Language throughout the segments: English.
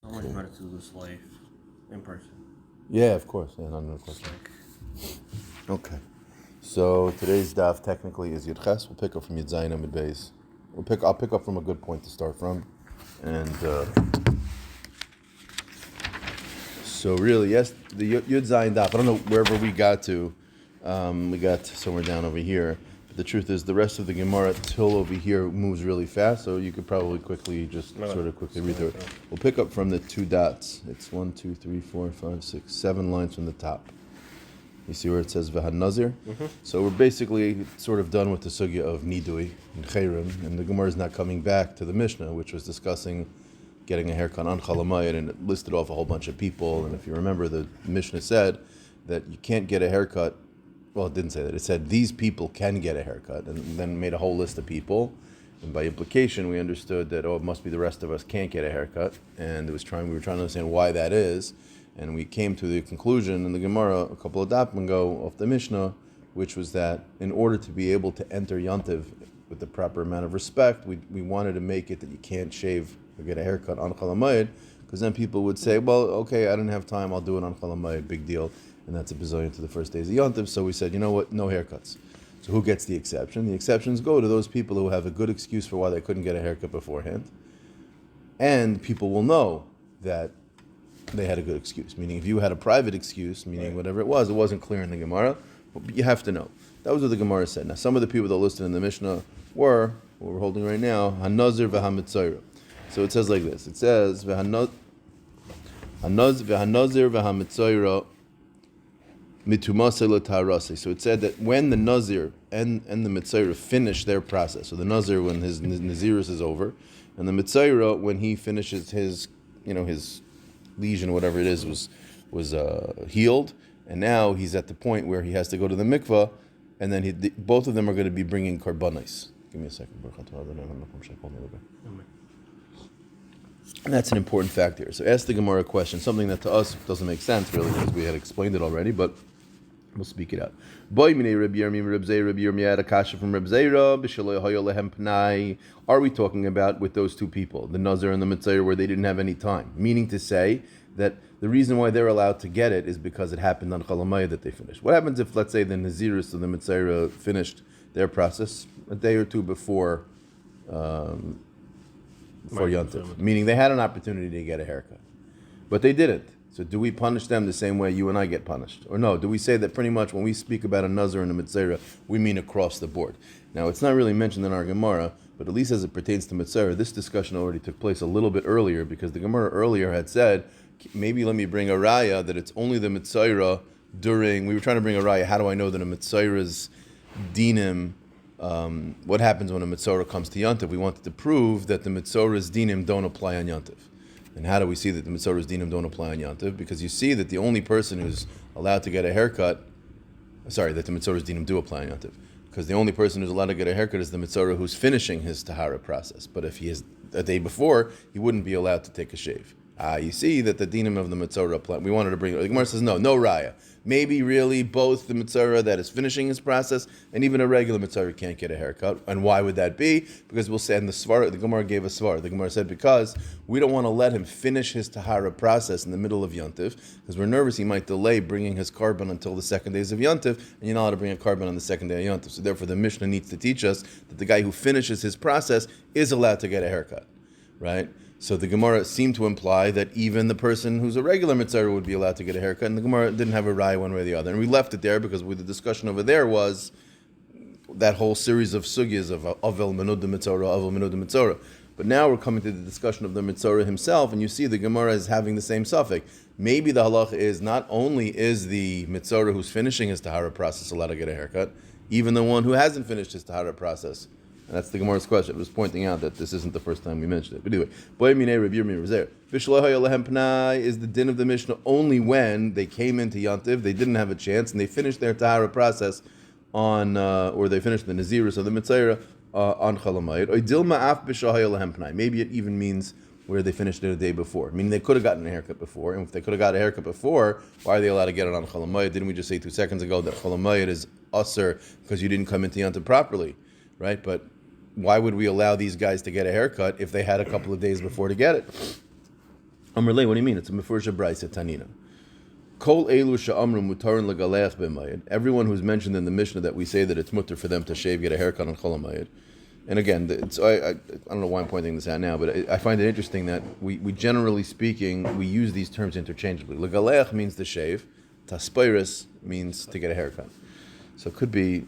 I want to do this live in person. Yeah, of course. Yeah, no question. Okay. So today's daf technically is Yud Ches. We'll pick up from Yud Zayin Amid Beis. I'll pick up from a good point to start from, and so really, yes, the Yud Zayin daf. I don't know wherever we got to. We got somewhere down over here. But the truth is, the rest of the Gemara till over here moves really fast, so you could probably quickly read through it. We'll pick up from the two dots. It's 1, 2, 3, 4, 5, 6, 7 lines from the top. You see where it says V'han Nazir? Mm-hmm. So we're basically sort of done with the sugya of Nidui and Chayrim, and the Gemara is now coming back to the Mishnah, which was discussing getting a haircut on Chalamayit, and it listed off a whole bunch of people. And if you remember, the Mishnah said that you can't get a haircut. Well, it didn't say that. It said these people can get a haircut, and then made a whole list of people. And by implication, we understood that, it must be the rest of us can't get a haircut. And we were trying to understand why that is. And we came to the conclusion in the Gemara a couple of dapim ago of the Mishnah, which was that in order to be able to enter Yontiv with the proper amount of respect, we wanted to make it that you can't shave or get a haircut on Chalamayid, because then people would say, well, okay, I didn't have time, I'll do it on Chalamayid, big deal. And that's a bazillion to the first days of Yontiv. So we said, you know what, no haircuts. So who gets the exception? The exceptions go to those people who have a good excuse for why they couldn't get a haircut beforehand. And people will know that they had a good excuse. Meaning if you had a private excuse, meaning whatever it wasn't clear in the Gemara, but you have to know. That was what the Gemara said. Now some of the people that listed in the Mishnah were, what we're holding right now, Hanazir v'hamitzaira. So it says like this. It says, Hanazir v'hamitzaira mitumase l'tarase. So it said that when the Nazir and the Mitzaira finish their process, so the Nazir when his Nazirus is over, and the Mitzaira when he finishes his lesion, whatever it is, was healed, and now he's at the point where he has to go to the mikvah, and then both of them are going to be bringing karbanis. Give me a second. And that's an important fact here. So ask the Gemara a question, something that to us doesn't make sense really, because we had explained it already, but we'll speak it out. Are we talking about with those two people, the Nazir and the Mitzayir, where they didn't have any time? Meaning to say that the reason why they're allowed to get it is because it happened on Chalamayah that they finished. What happens if, let's say, the Nazirus and the Mitzayir finished their process a day or two before Yontif? Meaning they had an opportunity to get a haircut, but they didn't. So do we punish them the same way you and I get punished? Or no, do we say that pretty much when we speak about a Nazir and a Mitzayra, we mean across the board? Now, it's not really mentioned in our Gemara, but at least as it pertains to Mitzayra, this discussion already took place a little bit earlier, because the Gemara earlier had said, maybe let me bring a raya that it's only the Mitzayra we were trying to bring a raya, how do I know that a Mitzayra's dinim, what happens when a Mitzayra comes to Yontif? We wanted to prove that the Mitzayra's dinim don't apply on Yontif. And how do we see that the Mitzora's dinim don't apply on Yontif? Because you see that the only person who's allowed to get a haircut, that the Mitzora's dinim do apply on Yontif. Because the only person who's allowed to get a haircut is the Mitzora who's finishing his Tahara process. But if he is a day before, he wouldn't be allowed to take a shave. You see that the dinim of the Mitzora apply. We wanted to bring it. The Gemara says, no raya. Maybe really both the Mitzora that is finishing his process and even a regular Mitzora can't get a haircut. And why would that be? Because we'll say, and the Gemara gave a svar. The Gemara said, because we don't want to let him finish his Tahara process in the middle of Yontif, because we're nervous he might delay bringing his carbon until the second days of Yontif, and you're not allowed to bring a carbon on the second day of Yontif. So therefore the Mishnah needs to teach us that the guy who finishes his process is allowed to get a haircut, right? So the Gemara seemed to imply that even the person who's a regular Mitzayir would be allowed to get a haircut, and the Gemara didn't have a raya one way or the other. And we left it there because the discussion over there was that whole series of sugyas of Avel Menud the Mitzora, Avel Menud the Mitzora. But now we're coming to the discussion of the Mitzora himself, and you see the Gemara is having the same suffix. Maybe the halacha is not only is the Mitzora who's finishing his Tahara process allowed to get a haircut, even the one who hasn't finished his Tahara process. And that's the Gemara's question. I was pointing out that this isn't the first time we mentioned it. But anyway, is the din of the Mishnah only when they came into Yontiv, they didn't have a chance, and they finished their Tahara process or they finished the Nazirus or the Mitzayra on Chalamayid. Maybe it even means where they finished it a day before. Meaning they could have gotten a haircut before, and if they could have got a haircut before, why are they allowed to get it on Chalamayid? Didn't we just say 2 seconds ago that Chalamayid is usher because you didn't come into Yontiv properly, right? But why would we allow these guys to get a haircut if they had a couple of days before to get it? Amrle, what do you mean? It's a Mefursha Braisa Tanina. Kol elu she'amru mutarin legalech b'mayid. Everyone who's mentioned in the Mishnah that we say that it's mutter for them to shave, get a haircut on Chol HaMayid. And again, I don't know why I'm pointing this out now, but I find it interesting that we generally speaking, we use these terms interchangeably. Legalech means to shave. Taspiris means to get a haircut. So it could be,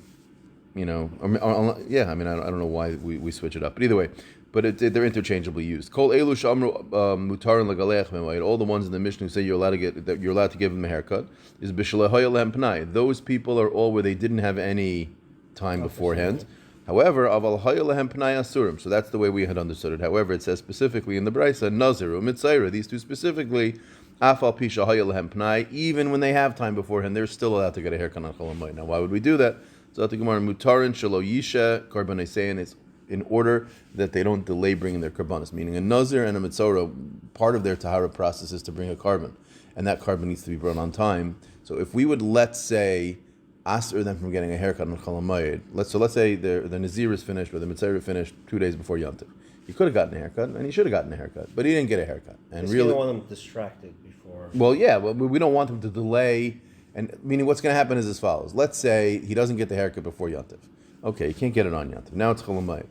I don't know why we switch it up. But either way, they're interchangeably used. Kol elu shamru mutarin legalech b'mayid. All the ones in the Mishnah who say you're allowed to give them a haircut is b'shalehoya lehem pnai. Those people are all where they didn't have any time beforehand. However, aval hoya lehem pnai asurim. So that's the way we had understood it. However, it says specifically in the Brisa, naziru mitzayra. These two specifically, afal pisha hoya lehem pnai. Even when they have time beforehand, they're still allowed to get a haircut on Chol HaMayid. Now, why would we do that? So the Gemara mutarin shelo yisha karbanei sein is in order that they don't delay bringing their karbanis, meaning a nazir and a mitzora, part of their tahara process is to bring a carbon, and that carbon needs to be brought on time. So if we would, let's say, ask them from getting a haircut on Chol HaMayid, let's say the nazir is finished or the mitzora finished 2 days before Yom Tov. He could have gotten a haircut, and he should have gotten a haircut, but he didn't get a haircut. And really, you don't want them distracted before. Well, yeah, we don't want them to delay. And meaning, what's going to happen is as follows. Let's say he doesn't get the haircut before Yom Tov. Okay, he can't get it on Yom Tov. Now it's Chol HaMayid.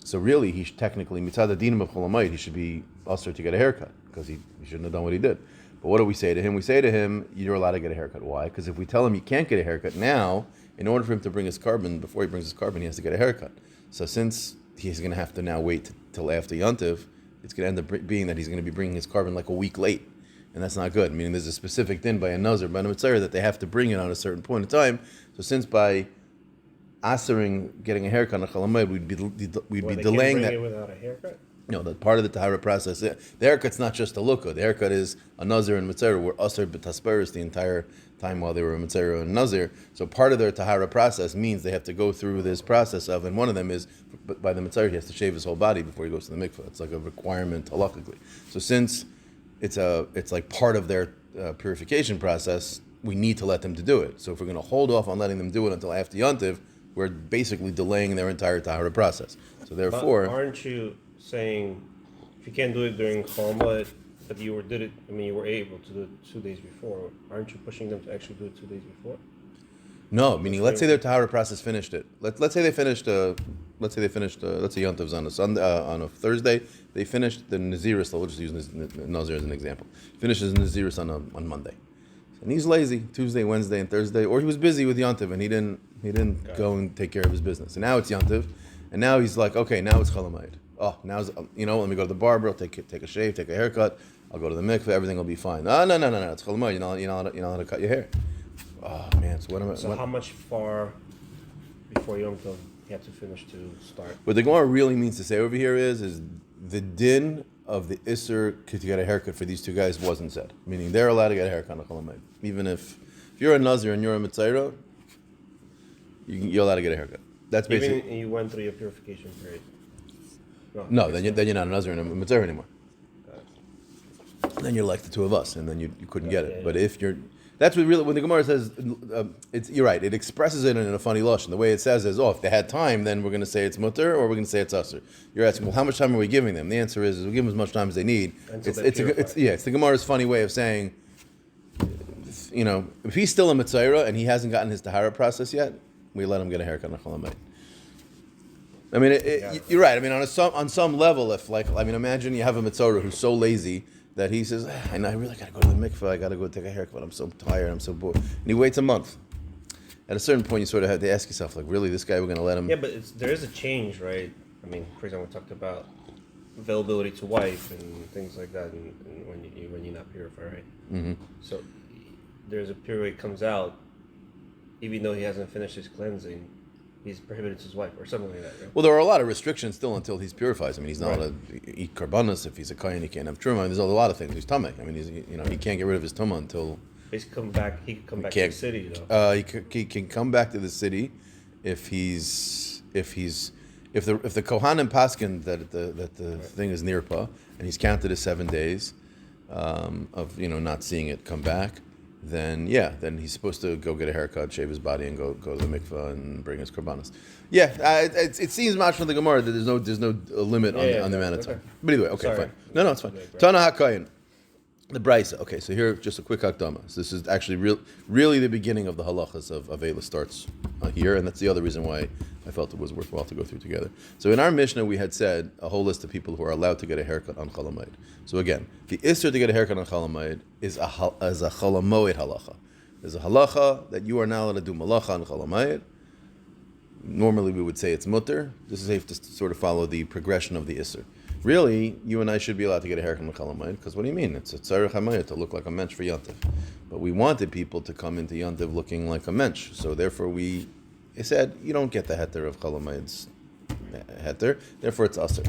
So really, he should technically, mitzad adinim of Chol HaMayid, he should be usher to get a haircut because he shouldn't have done what he did. But what do we say to him? We say to him, you're allowed to get a haircut. Why? Because if we tell him you can't get a haircut now, in order for him to bring his carbon, before he brings his carbon, he has to get a haircut. So since he's going to have to now wait till after Yom Tov, it's going to end up being that he's going to be bringing his carbon like a week late. And that's not good. Meaning there's a specific din by a nazir, by a mitzvah, that they have to bring it on a certain point in time. So since by asering getting a haircut on a Chol HaMayid, we'd be delaying that. It without a haircut? No, the part of the tahara process. The haircut's not just a lukah. The haircut is a nazir and mitzvah were aser b'tasperis the entire time while they were a mitzvah and nazir. So part of their tahara process means they have to go through this process of, and one of them is by the mitzvah he has to shave his whole body before he goes to the mikveh. It's like a requirement halakhically. So since it's like part of their purification process, we need to let them to do it. So if we're going to hold off on letting them do it until after Yom Tov, we're basically delaying their entire tahara process. So therefore, but aren't you saying if you can't do it during Chol HaMayid, but you were able to do it 2 days before? Aren't you pushing them to actually do it 2 days before? No, meaning let's say their tahara process finished it. Let's say they finished. Let's say Yom Tov's on a Sunday, on a Thursday. They finished the Naziris. We'll just use Nazir as an example. Finishes Naziris on Monday, and he's lazy Tuesday, Wednesday, and Thursday, or he was busy with Yom Tov and he didn't go and take care of his business. And now it's Yom Tov, and now he's like, okay, now it's Chol HaMayid. Oh, now's let me go to the barber. I'll take a shave, take a haircut. I'll go to the mikveh. Everything will be fine. No. It's Chol HaMayid. You're not allowed to cut your hair. Oh man, so what am I? So how much far before Yom Tov you have to finish to start? What the Gemara really means to say over here is the din of the Isser to get a haircut for these two guys wasn't said. Meaning they're allowed to get a haircut on Chol HaMayid. Even if you're a Nazir and you're a Mitzayra, you're allowed to get a haircut. That's basically. Even you went through your purification period. No, then you're not a Nazir and a Mitzayra anymore. Then you're like the two of us, and then you couldn't get it. Yeah. But if you're that's what really, when the Gemara says, you're right, it expresses it in a funny lashon. The way it says is, if they had time, then we're going to say it's mutter, or we're going to say it's usher. You're asking, well, how much time are we giving them? The answer is we give them as much time as they need. It's the Gemara's funny way of saying, if he's still a mitzayra and he hasn't gotten his tahara process yet, we let him get a haircut on Chol HaMayid. I mean, you're right. I mean, on some level, imagine you have a mitzayra who's so lazy that he says, I really got to go to the mikveh, I got to go take a haircut, I'm so tired, I'm so bored. And he waits a month. At a certain point, you sort of have to ask yourself, really, this guy, we're going to let him... Yeah, but there is a change, right? I mean, for example, we talked about availability to wife and things like that and when you're not purified, right? Mm-hmm. So there's a period where he comes out, even though he hasn't finished his cleansing, he's prohibited to his wife or something like that, right? Well, there are a lot of restrictions still until he purifies. I mean, he's not allowed to eat karbanos. If he's a kohen, he can't have truma. There's a lot of things. He's tameh. I mean, he can't get rid of his tumah until... He can come back to the city, though. He can come back to the city if the kohanim paskin that the thing is nirpa and he's counted as 7 days of not seeing it come back. Then he's supposed to go get a haircut, shave his body, and go to the mikveh and bring his korbanos. It seems much from the Gemara that there's no limit on the amount of time. But anyway, okay, fine. No, it's fine. Tana HaKayin. The Brisa. Okay, so here, just a quick hakdama. So this is actually really the beginning of the halachas of Avela starts here, and that's the other reason why I felt it was worthwhile to go through together. So in our Mishnah, we had said a whole list of people who are allowed to get a haircut on Chalamayid. So again, the Isser to get a haircut on Chalamayid is a Chalamoid halacha. There's a halacha that you are not allowed to do malacha on Chalamayid. Normally we would say it's mutter. This is safe to sort of follow the progression of the Isser. Really, you and I should be allowed to get a haircut on Chalamayid, because what do you mean? It's a tzarech hamayid to look like a mensch for Yontif. But we wanted people to come into Yontif looking like a mensch. So therefore we said, you don't get the heter of Chalamayid's heter, therefore it's aser.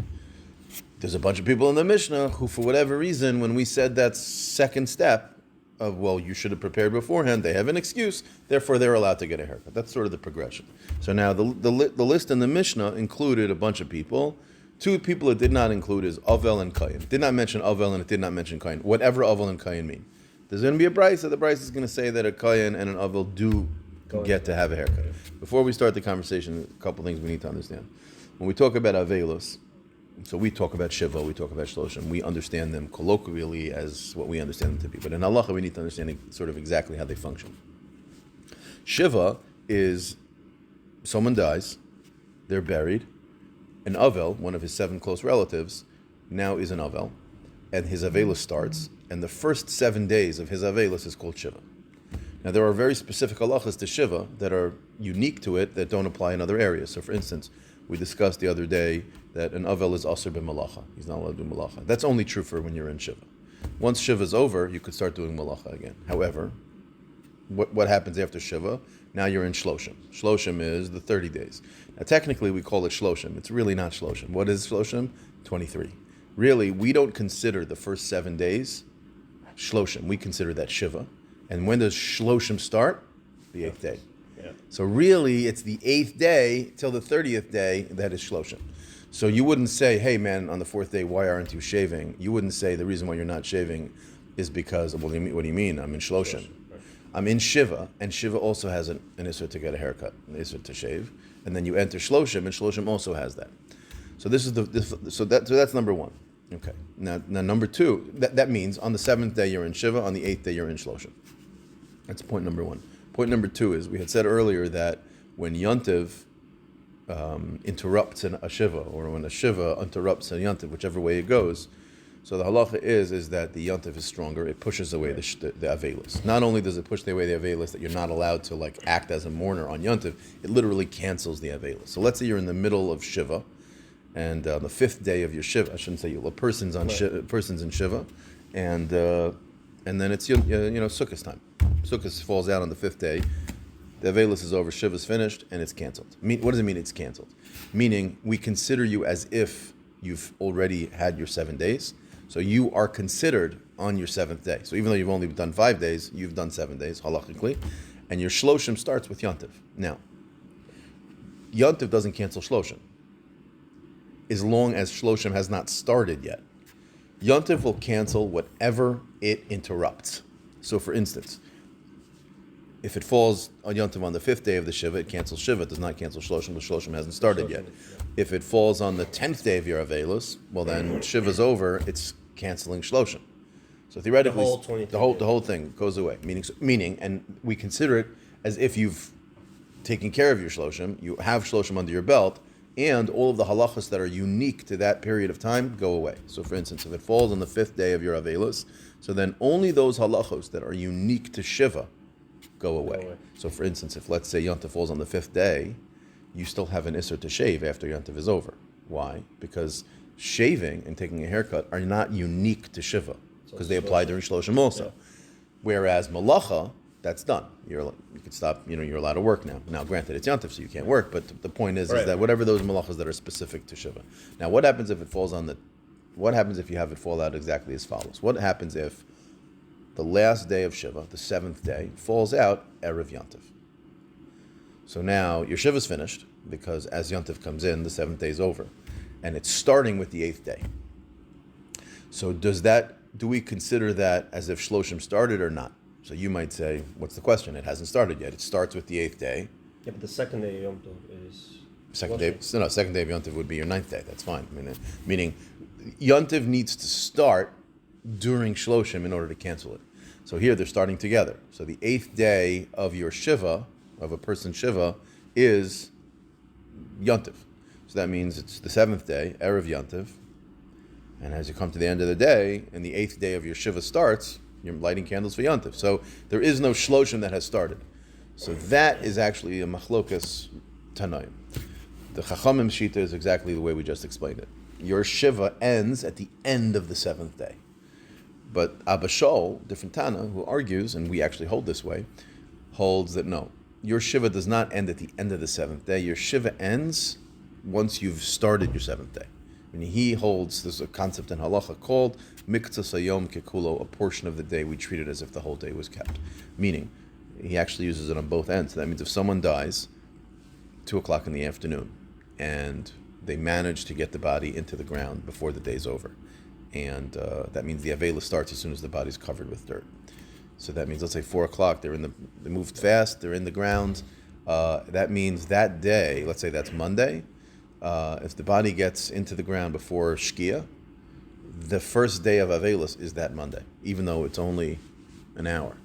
There's a bunch of people in the Mishnah who, for whatever reason, when we said that second step of, well, you should have prepared beforehand, they have an excuse, therefore they're allowed to get a haircut. That's sort of the progression. So now the list in the Mishnah included a bunch of people. Two people it did not include is Avel and Kayin. It did not mention Avel and it did not mention Kayin. Whatever Avel and Kayin mean. There's going to be a Brisa. The Brisa is going to say that a Kayin and an Avel do get to have a haircut. Before we start the conversation, a couple things we need to understand. When we talk about Avelos, so we talk about Shiva, we talk about Shloshim, we understand them colloquially as what we understand them to be. But in Halacha, we need to understand sort of exactly how they function. Shiva is someone dies, they're buried. An Avel, one of his 7 close relatives, now is an Avel, and his Avelus starts, and the first 7 days of his Avelus is called Shiva. Now there are very specific halachas to Shiva that are unique to it that don't apply in other areas. So for instance, we discussed the other day that an Avel is aser b'malacha. He's not allowed to do malacha. That's only true for when you're in Shiva. Once Shiva is over, you could start doing malacha again. However, what happens after Shiva? Now you're in Shloshim. Shloshim is the 30 days. Now technically we call it Shloshim. It's really not Shloshim. What is Shloshim? 23. Really, we don't consider the first 7 days Shloshim. We consider that Shiva. And when does Shloshim start? The 8th day. Yeah. So really, it's the 8th day till the 30th day that is Shloshim. So you wouldn't say, hey man, on the 4th day, why aren't you shaving? You wouldn't say the reason why you're not shaving is because, well, what do you mean? I'm in Shloshim. I'm in Shiva, and Shiva also has an Isser to get a haircut, an Isser to shave, and then you enter Shloshim, and Shloshim also has that. So that's number 1. Okay. Now number 2, that means on the 7th day you're in Shiva, on the 8th day you're in Shloshim. That's point number 1. Point number 2 is we had said earlier that when Yontiv interrupts a Shiva, or when a Shiva interrupts a Yontiv, whichever way it goes. So the halacha is that the Yontif is stronger. It pushes away the Avelis. Not only does it push away the Avelis that you're not allowed to act as a mourner on Yontif, it literally cancels the Avelis. So let's say you're in the middle of Shiva, and the 5th day of your Shiva, I shouldn't say you, person's in Shiva, and then it's Sukkot time. Sukkot falls out on the 5th day. The Avelis is over, Shiva's finished, and it's canceled. What does it mean it's canceled? Meaning we consider you as if you've already had your 7 days. So you are considered on your 7th day. So even though you've only done 5 days, you've done 7 days, halachically. And your Shloshim starts with Yontiv. Now, Yontiv doesn't cancel Shloshim, as long as Shloshim has not started yet. Yontiv will cancel whatever it interrupts. So for instance, if it falls on Yontiv on the 5th day of the Shiva, it cancels Shiva. It does not cancel Shloshim, because Shloshim hasn't started yet. If it falls on the 10th day of your Avelus, well then Shiva's over, it's canceling Shloshim. So theoretically, the whole thing goes away. Meaning, and we consider it as if you've taken care of your Shloshim, you have Shloshim under your belt, and all of the halachas that are unique to that period of time go away. So for instance, if it falls on the 5th day of your Avelus, so then only those halachos that are unique to Shiva go away. So for instance, if let's say Yontif falls on the 5th day, you still have an Isser to shave after Yontif is over. Why? Because shaving and taking a haircut are not unique to Shiva, because they apply during Shloshim also. Yeah. Whereas Malacha, that's done. You can stop, you're allowed to work now. Now granted, it's Yontif, so you can't work, but the point is that whatever those Malachas that are specific to Shiva. Now what happens if you have it fall out exactly as follows? What happens if the last day of Shiva, the 7th day, falls out Erev Yontif? So now your Shiva's finished, because as Yontif comes in, the 7th day is over. And it's starting with the 8th day. So do we consider that as if Shloshim started or not? So you might say, what's the question? It hasn't started yet. It starts with the 8th day. Yeah, but the 2nd day of Yontif is... Second day of Yontif would be your 9th day. That's fine. Meaning Yontif needs to start during Shloshim in order to cancel it. So here they're starting together. So the 8th day of your Shiva, of a person's Shiva, is Yontiv. So that means it's the 7th day, Erev Yontiv. And as you come to the end of the day, and the 8th day of your Shiva starts, you're lighting candles for Yontiv. So there is no Shloshim that has started. So that is actually a machlokas Tanaim. The Chachamim Shita is exactly the way we just explained it. Your Shiva ends at the end of the 7th day. But Abba Shaul, different Tana, who argues, and we actually hold this way, holds that no, your Shiva does not end at the end of the 7th day. Your Shiva ends once you've started your 7th day. I mean, he holds, there's a concept in halacha called miktzas hayom kekulo, a portion of the day we treat it as if the whole day was kept. Meaning, he actually uses it on both ends. So that means if someone dies 2 o'clock in the afternoon and they manage to get the body into the ground before the day's over, and that means the Avela starts as soon as the body's covered with dirt. So that means, let's say 4 o'clock, they moved fast, they're in the ground. That means that day, let's say that's Monday, if the body gets into the ground before Shkia, the first day of Avelis is that Monday, even though it's only an hour.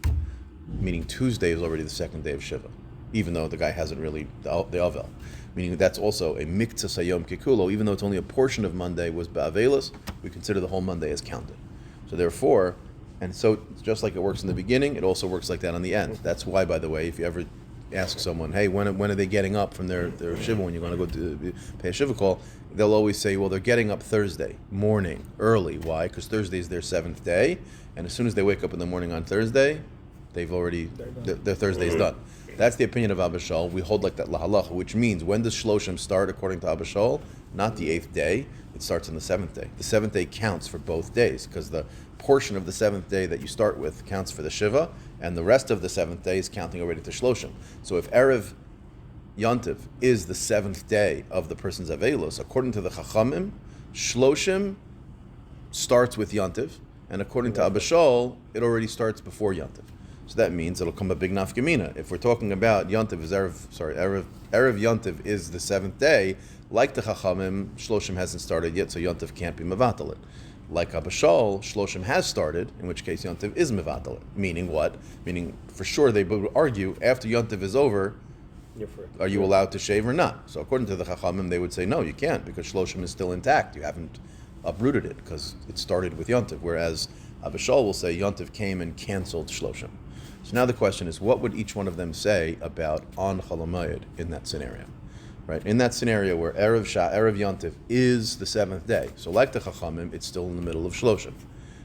Meaning Tuesday is already the 2nd day of Shiva, even though the guy hasn't really, the Avel. Meaning that's also a miktzah sayom kekulo, even though it's only a portion of Monday was ba'avelis, we consider the whole Monday as counted. So therefore, and so just like it works in the beginning, it also works like that on the end. That's why, by the way, if you ever ask someone, hey, when are they getting up from their shiva when you're going to go to pay a shiva call, they'll always say, well, they're getting up Thursday morning, early. Why? Because Thursday is their 7th day, and as soon as they wake up in the morning on Thursday, they've already, their Thursday's done. That's the opinion of Abba Shaul. We hold like that lahalacha, which means when does Shloshim start according to Abba Shaul? Not the 8th day, it starts on the 7th day. The 7th day counts for both days, because the portion of the 7th day that you start with counts for the Shiva, and the rest of the 7th day is counting already to Shloshim. So if Erev Yontiv is the 7th day of the person's Avelos, according to the Chachamim, Shloshim starts with Yontiv, and according to Abba Shaul, it already starts before Yontiv. So that means it'll come a big nafkamina. If we're talking about Yontiv is Erev Yontiv is the 7th day, like the Chachamim, Shloshim hasn't started yet, so Yontiv can't be mevatel it. Like Abba Shaul, Shloshim has started, in which case Yontiv is mevatel it. Meaning what? Meaning, for sure, they would argue, after Yontiv is over, are you allowed to shave or not? So according to the Chachamim, they would say, no, you can't, because Shloshim is still intact. You haven't uprooted it, because it started with Yontiv. Whereas Abba Shaul will say, Yontiv came and canceled Shloshim. So now the question is, what would each one of them say about on Chol HaMoed in that scenario? Right? In that scenario where Erev Yontiv is the 7th day. So like the Chachamim, it's still in the middle of Shloshim.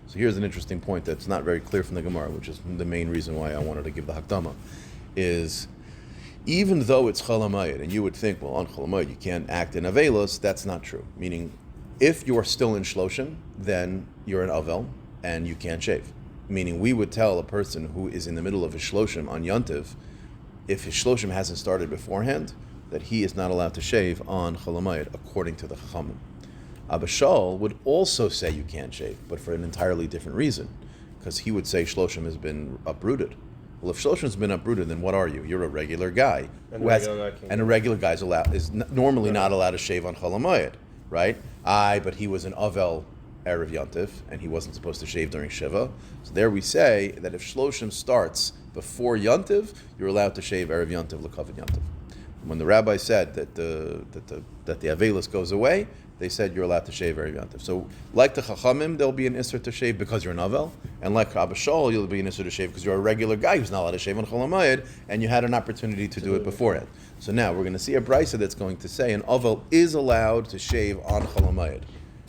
So here's an interesting point that's not very clear from the Gemara, which is the main reason why I wanted to give the Hakdama, is even though it's Chol HaMoed, and you would think, well, on Chol HaMoed you can't act in Avelos, that's not true. Meaning, if you're still in Shloshim, then you're an Avel, and you can't shave. Meaning, we would tell a person who is in the middle of his Shloshim on Yontiv, if his Shloshim hasn't started beforehand, that he is not allowed to shave on Chol HaMoed, according to the Chachamim. Abba Shaul would also say you can't shave, but for an entirely different reason, because he would say Shloshim has been uprooted. Well, if Shloshim's been uprooted, then what are you? You're a regular guy, and a regular guy is normally not allowed to shave on Chol HaMoed, right? But he was an Avel Erev Yontiv, and he wasn't supposed to shave during Shiva. So there we say that if Shloshim starts before Yontiv, you're allowed to shave Erev Yontiv l'kavod Yontiv. When the rabbi said that the Avelis goes away, they said you're allowed to shave Erev Yontiv. So like the Chachamim, there'll be an Isser to shave because you're an Avel, and like Abba Shaul, you'll be an Isser to shave because you're a regular guy who's not allowed to shave on Chol HaMoed, and you had an opportunity to do it beforehand. So now we're going to see a brisa that's going to say an Avel is allowed to shave on Chol HaMoed.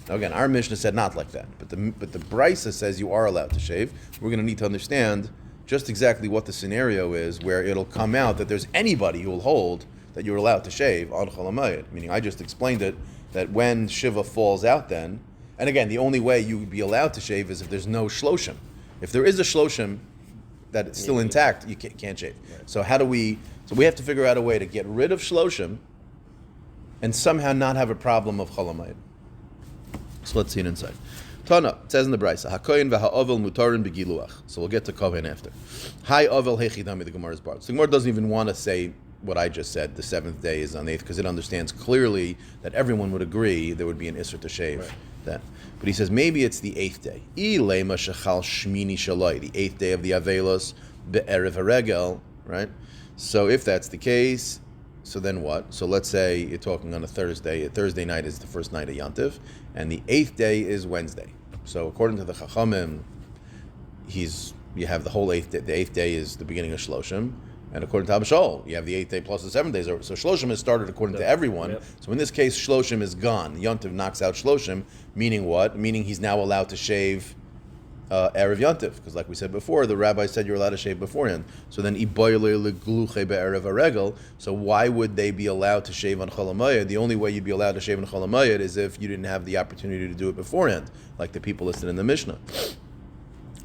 Now again, our Mishnah said not like that, but the brisa says you are allowed to shave. We're going to need to understand just exactly what the scenario is where it'll come out that there's anybody who will hold that you're allowed to shave on Chol HaMoed. Meaning, I just explained it, that when Shiva falls out then, and again, the only way you would be allowed to shave is if there's no Shloshim. If there is a Shloshim that it's still intact, you can't shave. Right. So we have to figure out a way to get rid of Shloshim and somehow not have a problem of Chol HaMoed. So let's see it inside. Tana, it says in the Brisa, HaKoyin v'ha'ovel mutarin begiluach. So we'll get to Kohen after. Hai ovel hechidami, the Gemara is brought. So the Gemara doesn't even want to say what I just said. The seventh day is on the eighth because it understands clearly that everyone would agree there would be an isser to shave then. But he says maybe it's the eighth day. Ilema shechal shmini shaloi, the eighth day of the Avelos be'erev haregel, right? So if that's the case, so then what? So let's say you're talking on a Thursday. Thursday night is the first night of Yontif, and the eighth day is Wednesday. So according to the Chachamim, you have the whole eighth day. The eighth day is the beginning of Shloshim, and according to Abba Shaul, you have the eighth day plus the 7 days. So Shloshim has started according to everyone. Yep. So in this case, Shloshim is gone. Yontif knocks out Shloshim, meaning what? Meaning he's now allowed to shave Erev Yontif, because like we said before, the rabbi said you're allowed to shave beforehand. So then Erev Haregel. So why would they be allowed to shave on Chol HaMoed? The only way you'd be allowed to shave on Chol HaMoed is if you didn't have the opportunity to do it beforehand, like the people listed in the Mishnah.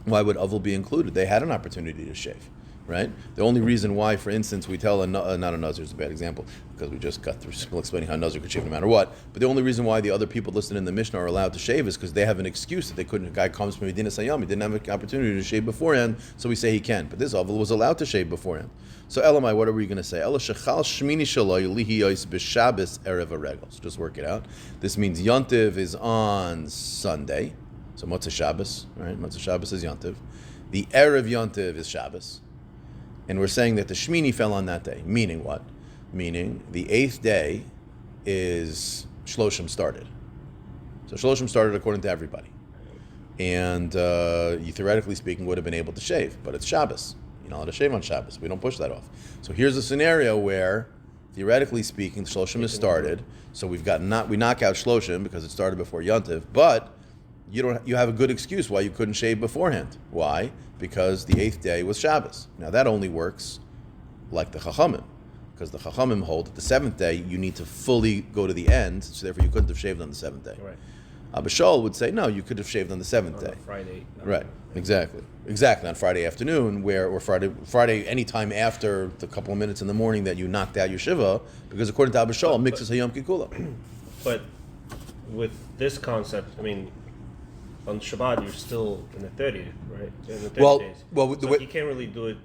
Why would Avil be included? They had an opportunity to shave, right? The only reason why, for instance, we tell not a Nazir is a bad example because we just got through explaining how Nazir could shave no matter what. But the only reason why the other people listed in the Mishnah are allowed to shave is because they have an excuse that they couldn't. A guy comes from Medina Sayyam, he didn't have an opportunity to shave beforehand, so we say he can. But this Avil was allowed to shave beforehand. So Elamai, what are we going to say? Ela shechal shmini shaloi lihiyos b'Shabbos erev haregel. So just work it out. This means Yontiv is on Sunday. So Motzei Shabbos, right? Motzei Shabbos is Yontiv. The Erev Yontiv is Shabbos. And we're saying that the Shmini fell on that day. Meaning what? Meaning the eighth day is Shloshim started. So Shloshim started according to everybody. And you, theoretically speaking, would have been able to shave. But it's Shabbos. You're not allowed to shave on Shabbos. We don't push that off. So here's a scenario where, theoretically speaking, Shloshim has started. So we knock out Shloshim because it started before Yontiv. But you have a good excuse why you couldn't shave beforehand. Why? Because the eighth day was Shabbos. Now that only works like the Chachamim, because the Chachamim hold that the seventh day you need to fully go to the end, so therefore you couldn't have shaved on the seventh day. Right. Abba Shaul would say no, you could have shaved on the seventh day. Friday. Right. Exactly on Friday afternoon, or Friday anytime after the couple of minutes in the morning that you knocked out your shiva, because according to Abba Shaul, mixes hayom kikula. But with this concept, I mean, on Shabbat, you're still in the 30th, right? In the 30 days. So you can't really do it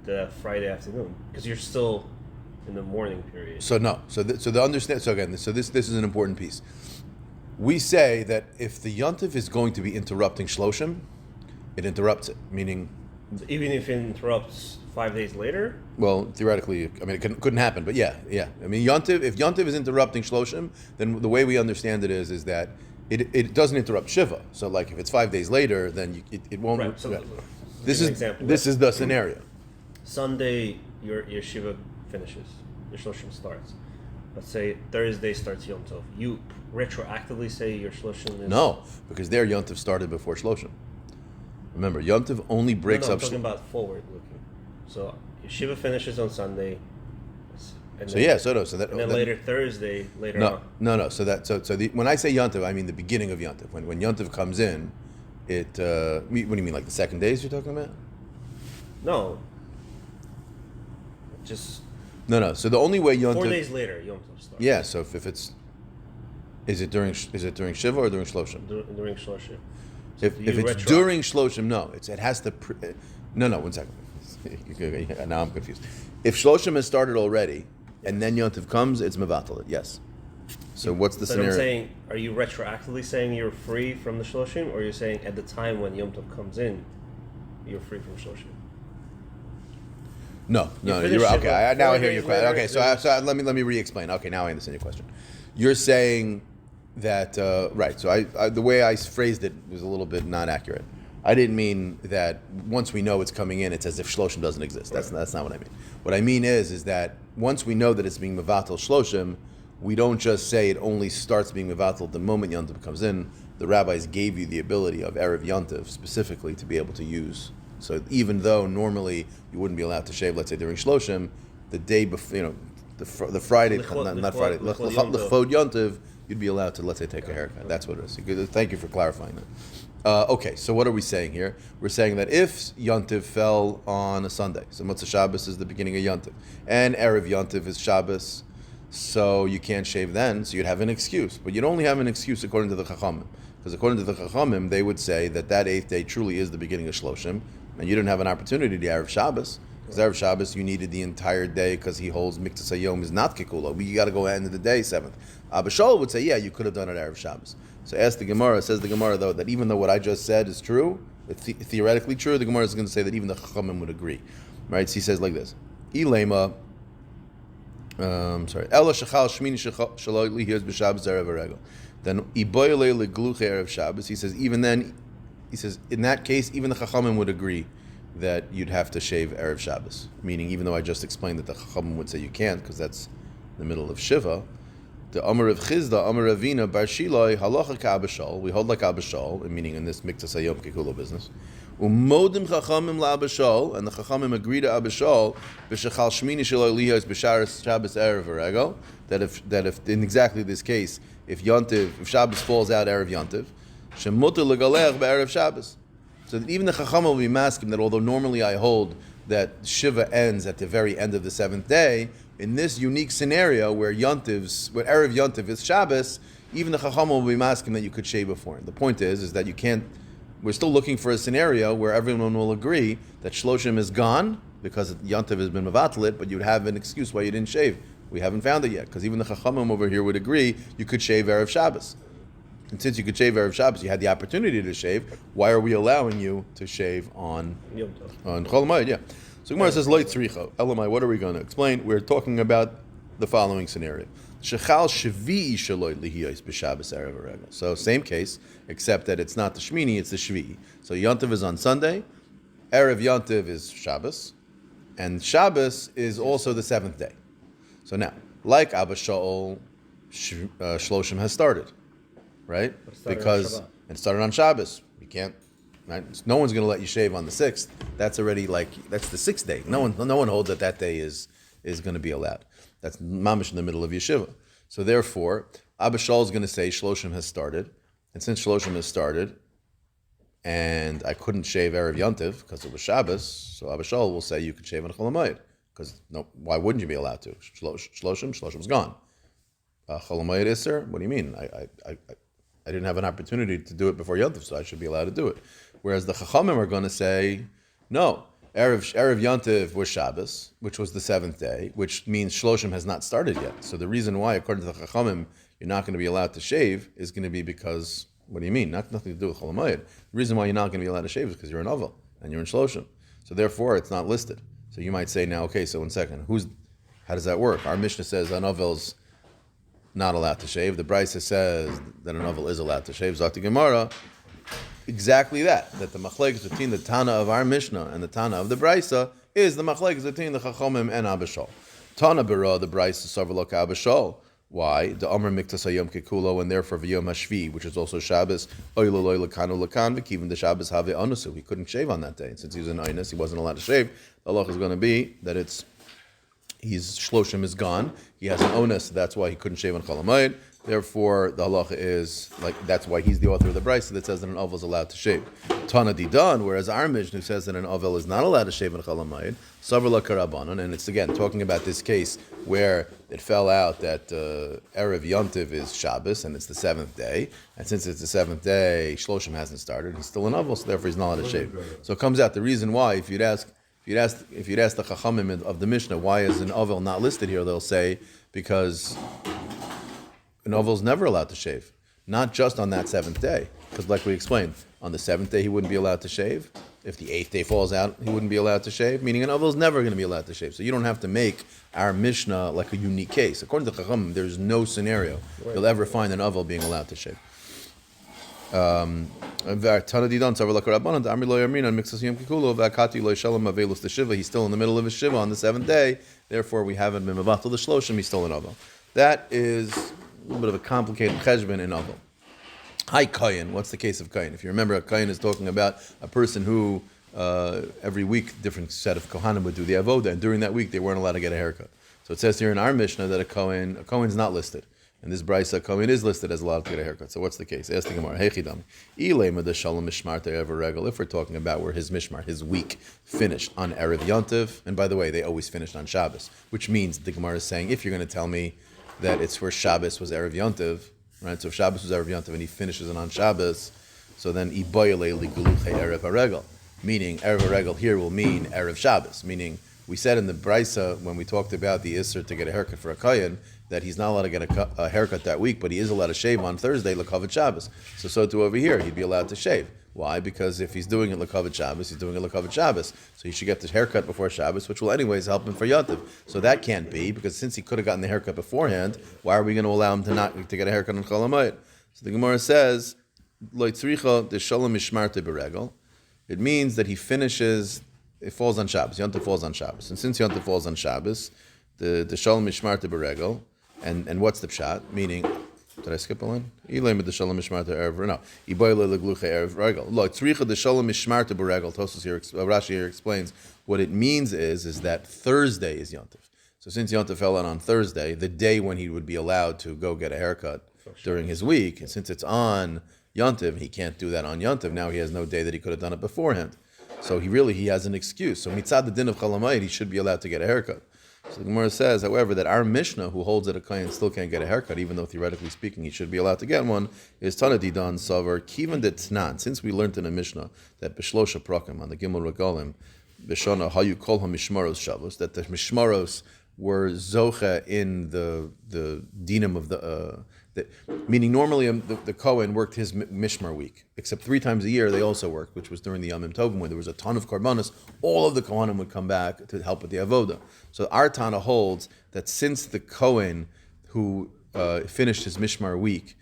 the Friday afternoon because you're still in the morning period. So no. So the understand. So again, this is an important piece. We say that if the Yontif is going to be interrupting Shloshim, it interrupts it. Meaning, even if it interrupts 5 days later. Well, theoretically, I mean, it couldn't happen. But yeah. I mean, if Yontif is interrupting Shloshim, then the way we understand it is that it doesn't interrupt Shiva. So, like, if it's 5 days later, then it won't. Right. So, this is the scenario. Sunday, your Shiva finishes. Your Shloshim starts. Let's say Thursday starts Yom Tov. You retroactively say your Shloshim is... No, because their Yontiv started before Shloshim. Remember, Yontiv only breaks up... I'm talking about forward looking. So, your Shiva finishes on Sunday. And then later Thursday, on. No. When I say Yontiv, I mean the beginning of Yontiv. When Yontiv comes in, it. What do you mean, like the second days you're talking about? No. Just. No. So the only way Yontiv. 4 days later, Yom Tov starts. Yeah. So if it's, is it during Shiva or during Shloshim? During Shloshim. So if it's during Shloshim, no. It has to. No. 1 second. Now I'm confused. If Shloshim has started already. And then Yontiv comes, it's mevatel. Yes. So what's the scenario? I'm saying, are you retroactively saying you're free from the Shloshim, or you're saying at the time when Yom Tov comes in, you're free from Shloshim? No, you're okay. Now I hear your question. Okay, so let me re-explain. Okay, now I understand your question. You're saying that right? So I the way I phrased it was a little bit not accurate. I didn't mean that once we know it's coming in, it's as if Shloshim doesn't exist. That's not what I mean. What I mean is that once we know that it's being mevatel Shloshim, we don't just say it only starts being mevatel the moment Yontiv comes in. The rabbis gave you the ability of Erev Yontiv specifically to be able to use. So even though normally you wouldn't be allowed to shave, let's say during Shloshim, the day before, the Friday, not Friday, L'chod Yontiv, you'd be allowed to, let's say, take a haircut. That's what it is. Thank you for clarifying that. Okay, so what are we saying here? We're saying that if Yontiv fell on a Sunday, so Motzei Shabbos is the beginning of Yontiv, and Erev Yontiv is Shabbos, so you can't shave then, so you'd have an excuse. But you'd only have an excuse according to the Chachamim, because according to the Chachamim, they would say that eighth day truly is the beginning of Shloshim, and you didn't have an opportunity to Erev Shabbos, Because Erev Shabbos, you needed the entire day because he holds Miktas Hayom is not Kikula. But you got to go at the end of the day, 7th. Abba Shaul would say, yeah, you could have done it Erev Shabbos. So ask the Gemara, says the Gemara, though, that even though what I just said is true, it's theoretically true, the Gemara is going to say that even the Chachamim would agree. Right? So he says like this. Ilema, Ela Shechal Shmini Shaloi Lihiyos B'Shabbos Erev Regel. Then Iboyle Legluche Erev Shabbos. He says, even then, he says, in that case, even the Chachamim would agree that you'd have to shave Erev Shabbos. Meaning, even though I just explained that the Chachamim would say you can't, because that's the middle of Shiva, the Amar of Chizda, Amar Ravina, Bar Shiloi, Halacha Ka'abashal, we hold like Abashal, meaning in this Miktas Hayom Kikulo business. Umodim Chachamim LaAbashal, and the Chachamim agree to Abashal, B'Shechal Shmini Shaloi Lihos B'Shabbos Shabbos Erev Regel, that if in exactly this case, if Shabbos falls out Erev Yontiv, Shemuter Legalech B'Erev Shabbos. So that even the Chacham will be masking that although normally I hold that Shiva ends at the very end of the 7th day, in this unique scenario where Erev Yontiv is Shabbos, even the Chacham will be masking that you could shave before. The point is that you can't, we're still looking for a scenario where everyone will agree that Shloshim is gone because Yontiv has been Mavatlid, but you'd have an excuse why you didn't shave. We haven't found it yet, because even the Chachamim over here would agree you could shave Erev Shabbos. And since you could shave Erev Shabbos, you had the opportunity to shave. Why are we allowing you to shave on Chol Moed? Yeah. So Gemara says, Lo tzricha. Elamai, what are we going to explain? We're talking about the following scenario. Shechal shvi'i shaloi lihiyos b'Shabbos erev regel. So same case, except that it's not the Shmini, it's the Shvi'i. So Yontiv is on Sunday, Erev Yontiv is Shabbos, and Shabbos is also the 7th day. So now, like Abba Shaul, Shloshim has started. Right? Because it started on Shabbos. You can't, right? No one's going to let you shave on the 6th. That's already that's the 6th day. No one holds that day is going to be allowed. That's mamish in the middle of yeshiva. So therefore, Abba Shaul is going to say Shloshim has started, and since Shloshim has started, and I couldn't shave Erev Yontiv because it was Shabbos, so Abba Shaul will say you could shave on Chol Moed. Because why wouldn't you be allowed to? Shloshim's gone. Chol Moed Isser. What do you mean? I didn't have an opportunity to do it before Yontif, so I should be allowed to do it. Whereas the Chachamim are going to say, no, Erev Yontif was Shabbos, which was the 7th day, which means Shloshim has not started yet. So the reason why, according to the Chachamim, you're not going to be allowed to shave is going to be because, what do you mean? Nothing to do with Chol Moed. The reason why you're not going to be allowed to shave is because you're an Ovel, and you're in Shloshim. So therefore, it's not listed. So you might say now, okay, so 1 second, how does that work? Our Mishnah says an Ovel's not allowed to shave. The Brisa says that an Ovel is allowed to shave. Zot Gemara, exactly that the machlekes between the Tana of our Mishnah and the Tana of the Brisa is the machlekes between the Chachomim and Abba Shaul. Tana Bera, the Brisa Savarlok Abba Shaul. Why? The Amr Miktas Hayom Kekulo, and therefore V'yom Hashvi, which is also Shabbos, Oiloloi Lakanu Lakan, V'kivin the Shabbos Have Onusu. He couldn't shave on that day. And since he was an Einus, he wasn't allowed to shave. The halach is going to be that his Shloshim is gone. He has an onus, that's why he couldn't shave on Chol Moed. Therefore, the halacha is that's why he's the author of the Brisa that says that an Ovel is allowed to shave. Tana Didan, whereas our Mishnah says that an Ovel is not allowed to shave on Chol Moed, Savar Karabanan, and it's again talking about this case where it fell out that Erev Yontiv is Shabbos and it's the 7th day, and since it's the 7th day, Shloshim hasn't started. He's still an Ovel, so therefore he's not allowed to shave. So it comes out the reason why, if you'd ask the Chachamim of the Mishnah, why is an Ovel not listed here? They'll say because an Ovel's never allowed to shave, not just on that 7th day. Because like we explained, on the 7th day he wouldn't be allowed to shave. If the 8th day falls out, he wouldn't be allowed to shave, meaning an Ovel's never going to be allowed to shave. So you don't have to make our Mishnah like a unique case. According to Chachamim, there's no scenario you'll ever find an Ovel being allowed to shave. He's still in the middle of his Shiva on the 7th day, therefore we haven't been Mavatal the Shloshim, he's still an Ovel. That is a little bit of a complicated cheshbon in Ovel. Hi Kayin, what's the case of Kayin? If you remember, Kayin is talking about a person who every week different set of Kohanim would do the Avodah, and during that week they weren't allowed to get a haircut. So it says here in our Mishnah that a Kohen's not listed. And this Brisa, Kohen is listed as allowed to get a haircut. So what's the case? Ask the Gemara. If we're talking about where his mishmar, his week, finished on Erev Yontiv, and by the way, they always finished on Shabbos, which means the Gemara is saying, if you're going to tell me that it's where Shabbos was Erev Yontiv, right? So if Shabbos was Erev Yontiv and he finishes it on Shabbos, so then Iboyle Liguluche Erev Haregel, meaning Erev Haregel here will mean Erev Shabbos, meaning We said in the Brisa, when we talked about the Isser to get a haircut for a Kayan, that he's not allowed to get a haircut that week, but he is allowed to shave on Thursday, L'Kavod Shabbos. So too over here, he'd be allowed to shave. Why? Because if he's doing it L'Kavod Shabbos, he's doing it L'Kavod Shabbos. So he should get this haircut before Shabbos, which will anyways help him for Yontif. So that can't be, because since he could have gotten the haircut beforehand, why are we going to allow him to get a haircut on Chol HaMoed? So the Gemara says, Lo tzricha de shalom mishmarte beregel. It means that he finishes, it falls on Shabbos. Yontif falls on Shabbos. And since Yontif falls on Shabbos, the shalom mishmarte beregel, and what's the pshat? Meaning, did I skip a line? Ilay the shalom mishmarte erev. No. Iboyle legluche erev regel. Lo tzricha de shalom mishmarte beregel. Tosos here, Rashi here explains what it means is that Thursday is Yontif. So since Yontif fell on Thursday, the day when he would be allowed to go get a haircut during his week, and since it's on Yontiv, he can't do that on Yontiv. Now he has no day that he could have done it beforehand. So he has an excuse. So mitzad the din of Chol HaMoed, he should be allowed to get a haircut. So the Gemara says, however, that our Mishnah, who holds that a Kohen still can't get a haircut, even though theoretically speaking he should be allowed to get one, is Tanadidan Savar Kivan de Tnan. Since we learned in a Mishnah that Beshlosha Prakim on the Gimel Regalim, Beshana Hayu Kol HaMishmaros Shavos, that the Mishmaros were Zocha in the dinam of meaning normally the Kohen worked his Mishmar week, except 3 times a year they also worked, which was during the Yom Tovim when there was a ton of Karbanos. All of the Kohanim would come back to help with the Avoda. So our Tana holds that since the Kohen who finished his Mishmar week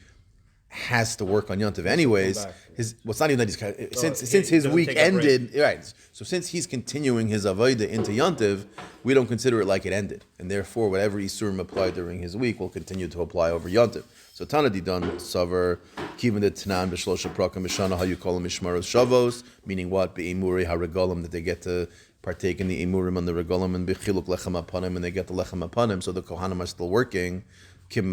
has to work on Yontiv anyways, it's not even that since his week ended, right? So since he's continuing his avodah into Yontiv, we don't consider it like it ended, and therefore whatever Yisurim applied during his week will continue to apply over Yontiv. So Tana Didan Savar Kivan de Tanan B'Shlosha Prakim Mishana How you call them Mishmaros Shavos, meaning what Be'imuri HaRegalim, that they get to partake in the Imurim on the Regalim, and B'Chiluk Lechem Apanim, and they get the Lechem Apanim. So the Kohanim are still working. It's like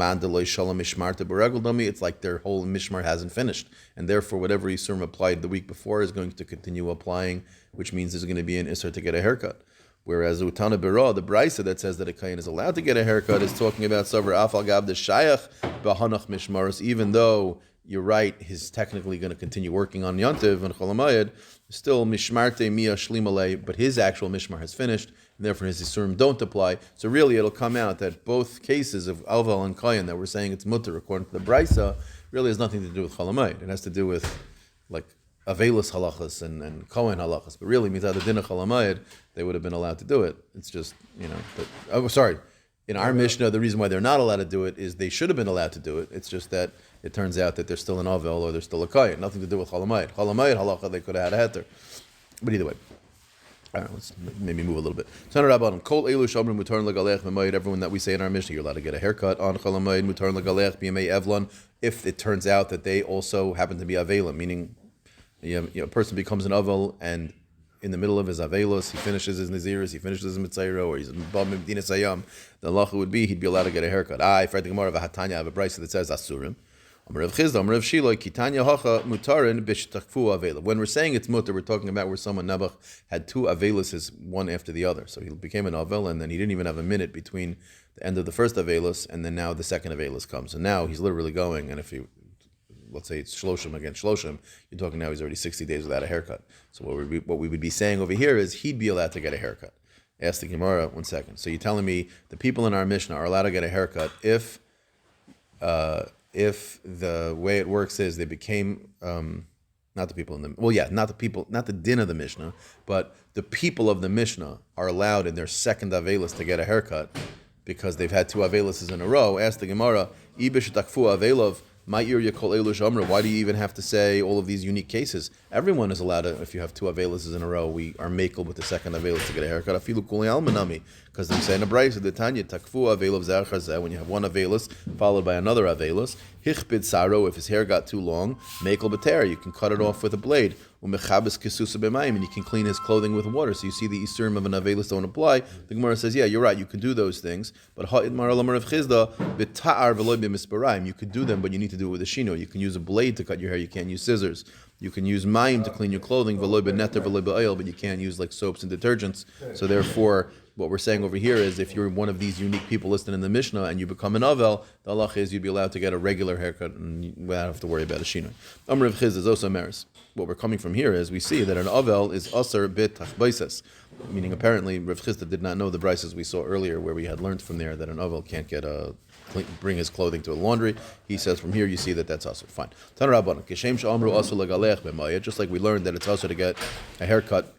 their whole mishmar hasn't finished, and therefore whatever Yisurim applied the week before is going to continue applying, which means there's going to be an Isser to get a haircut. Whereas Utana Bera, the Brisa that says that a Kohen is allowed to get a haircut, is talking about Savar Afal Gab the Shayach B'Hanach Mishmaros, even though you're right, he's technically going to continue working on Yontiv and Chol HaMoed, still Mishmarte Mia Shlimalei, but his actual Mishmar has finished, and therefore his Yisurim don't apply. So really it'll come out that both cases of Alval and Kayan that we're saying it's mutter according to the Brisa really has nothing to do with Chol HaMoed. It has to do with like Avelis halachas and Kohen halachas. But really, mitzad the din of Chol HaMoed, they would have been allowed to do it. It's just, in our Mishnah, the reason why they're not allowed to do it is they should have been allowed to do it. It's just that it turns out that they're still an Avel or they're still a Kayan. Nothing to do with Chol HaMoed. Chol HaMoed halacha, they could have had a heter. But either way. All right, let's maybe move a little bit. Everyone that we say in our Mishnah, you're allowed to get a haircut on Chol HaMoed, mutar legalech, b'yamei evlon, if it turns out that they also happen to be Avelim, meaning a person becomes an Avel and in the middle of his Avelos, he finishes his Naziris, he finishes his Mitzayro, or he's in Medina Sayyam, the halacha would be he'd be allowed to get a haircut. I the Gemara of a Hatanya, I have a brisa that says Asurim. When we're saying it's mutter, we're talking about where someone Nebuch had 2 Aveluses, one after the other. So he became an Avel, and then he didn't even have a minute between the end of the first Avelus and then now the second Avelus comes. And now he's literally going, and if he, let's say it's Shloshim against Shloshim, you're talking now he's already 60 days without a haircut. So what we would be saying over here is he'd be allowed to get a haircut. Ask the Gemara, 1 second. So you're telling me the people in our Mishnah are allowed to get a haircut if the way it works is they became not the people in the not the din of the Mishnah, but the people of the Mishnah are allowed in their second Avelis to get a haircut because they've had 2 Aveluses in a row. Ask the Gemara, Ibish takfu Avelov. Why do you even have to say all of these unique cases? Everyone is allowed to, if you have 2 Aveluses in a row, we are makel with the second Avelus to get a haircut. Because they say in a brayse, the Tanya, takfu Avelov zerchazeh, when you have one Avelus followed by another Avelus, hichbid saro, if his hair got too long, makel beter, you can cut it off with a blade. And you can clean his clothing with water. So you see the Isurim of an Avelus don't apply. The Gemara says, yeah, you're right, you can do those things. But you could do them, but you need to do it with a shino. You can use a blade to cut your hair, you can't use scissors. You can use mayim to clean your clothing, but you can't use like soaps and detergents. So therefore, what we're saying over here is if you're one of these unique people listed in the Mishnah and you become an Avel, the halach is you'd be allowed to get a regular haircut and you don't have to worry about a shino. Amr of Chiz is also maris. What we're coming from here is we see that an Avel is Asar bit Tachbaises. Meaning, apparently, Rav Chisda did not know the brises we saw earlier, where we had learned from there that an ovel can't bring his clothing to a laundry. He says from here you see that that's also fine. Just like we learned that it's also to get a haircut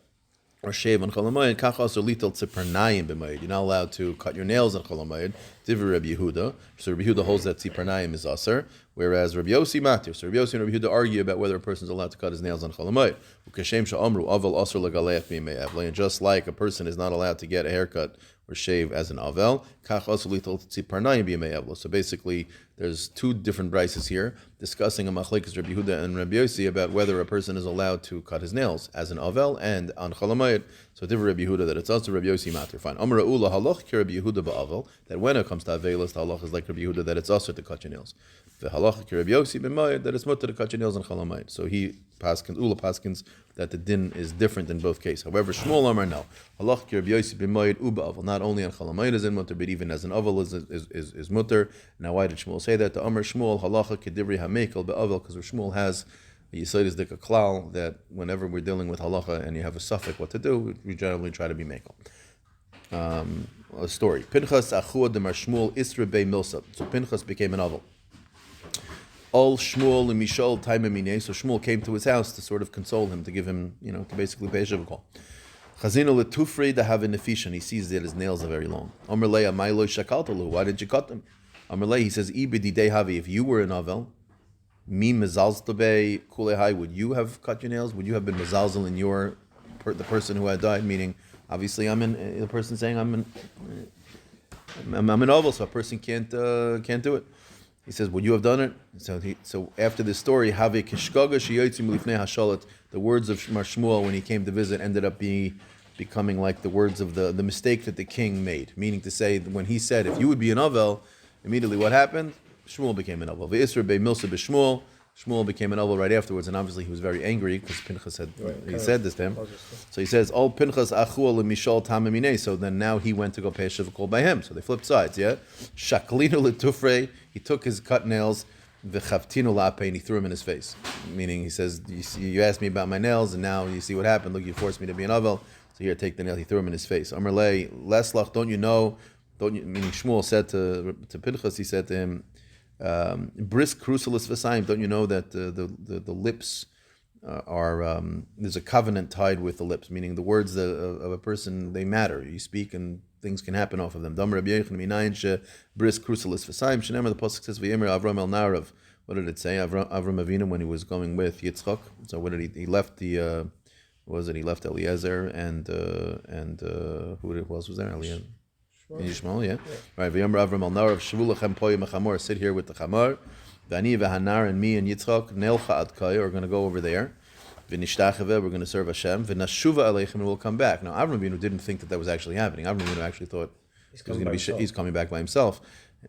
or shave on Chol Hamoed, kach also lital tzipernayim b'moed. You're not allowed to cut your nails on Chol Hamoed. Divrei Rabbi Yehuda. So Rabbi Yehuda holds that tzipernayim is aser, whereas Rabbi Yossi matir. So Rabbi Yossi and Rabbi Yehuda argue about whether a person is allowed to cut his nails on Chol Hamoed. Ukashem she'amru avel aser legaleach b'yimei avle. And just like a person is not allowed to get a haircut or shave as an avel, kach also lital tzipernayim b'yimei avle. So basically, there's two different brises here discussing a machlekes Rabbi Yehuda and Rabbi Yossi about whether a person is allowed to cut his nails as an avel and on Chol Hamoed. So divrei Rabbi Yehuda that it's also Rabbi Yossi matir. Fine. Amar ula halach ki Rabbi Yehuda ba'avel, that when it comes to avelis, the halach is like Rabbi Yehuda that it's also to cut your nails. The halach ki Rabbi Yossi b'moed, that it's mutter to cut your nails on Chol Hamoed. So he paskins that the din is different in both cases. However, Shmuel Amar no. Halach ki Rabbi Yossi b'moed u ba'avel. Not only on Chol Hamoed is in mutter, but even as an avel is mutter. Now, why did Shmuel say that? The Amar Shmuel halacha ki divrei hamekel ba'avel, because Shmuel has a Yisrael is the klal that whenever we're dealing with halacha and you have a suffix what to do, we generally try to be mekel. A story. Pinchas achua de Mar Shmuel Isra Bey Milsa. So Pinchas became an avel. All Shmuel and Mishal Taima Minei. So Shmuel came to his house to sort of console him, to give him, to basically pay a shiva call. Chazino letufrei to have a nefisha, and he sees that his nails are very long. Amar Leia Mailo Shakaltalu. Why did you cut them? Amar Leia, he says, Ibidi Dei Havi. If you were an avel, Mi mezalztabei kulehai, would you have cut your nails? Would you have been mezalzel in the person who had died? Meaning, obviously, the person saying I'm an oval, so a person can't do it. He says, would you have done it? So after this story, have kishkaga shiyotzim lifnei hashalat, the words of Mar Shmuel when he came to visit ended up becoming like the words of the mistake that the king made. Meaning to say, when he said, if you would be an ovel, immediately what happened? Shmuel became an avel. Ve'isra be'milsa b'Shmuel. Shmuel became an avel right afterwards, and obviously he was very angry because Pinchas said this to him. So he says, "All Pinchas achua leMishal tamamine." So then now he went to go pay a shiva kol by him. So they flipped sides. Yeah, shaklinu letufrei. He took his cut nails, v'chavtinu lape, and he threw him in his face. Meaning, he says, "You asked me about my nails, and now you see what happened. Look, you forced me to be an avel. So here, take the nail." He threw him in his face. Amar lei leslach, don't you know? Meaning Shmuel said to Pinchas, he said to him, brisk crucilis v'sayim, don't you know that the lips are there's a covenant tied with the lips, meaning the words of a person, they matter. You speak and things can happen off of them. Dam Rabbi Yochanan minayin she brisk crucilis v'sayim. Shenemar, the pasuk says v'yemer Avram el Narav. What did it say? Avram Avinu, when he was going with Yitzchak. So what did he left the he left Eliezer and who else was there? Eliezer. Yishmael, yeah. Right. V'yamar Avram al Narav shavu lechem poyim achamor. Sit here with the chamor. V'ani v'hanar, and me and Yitzchak nelcha ad kaya are going to go over there. V'nishtachave, we're going to serve Hashem. V'nashuva aleichem, and we'll come back. Now Avram Avinu didn't think that was actually happening. Avram Avinu actually thought he's coming back by himself.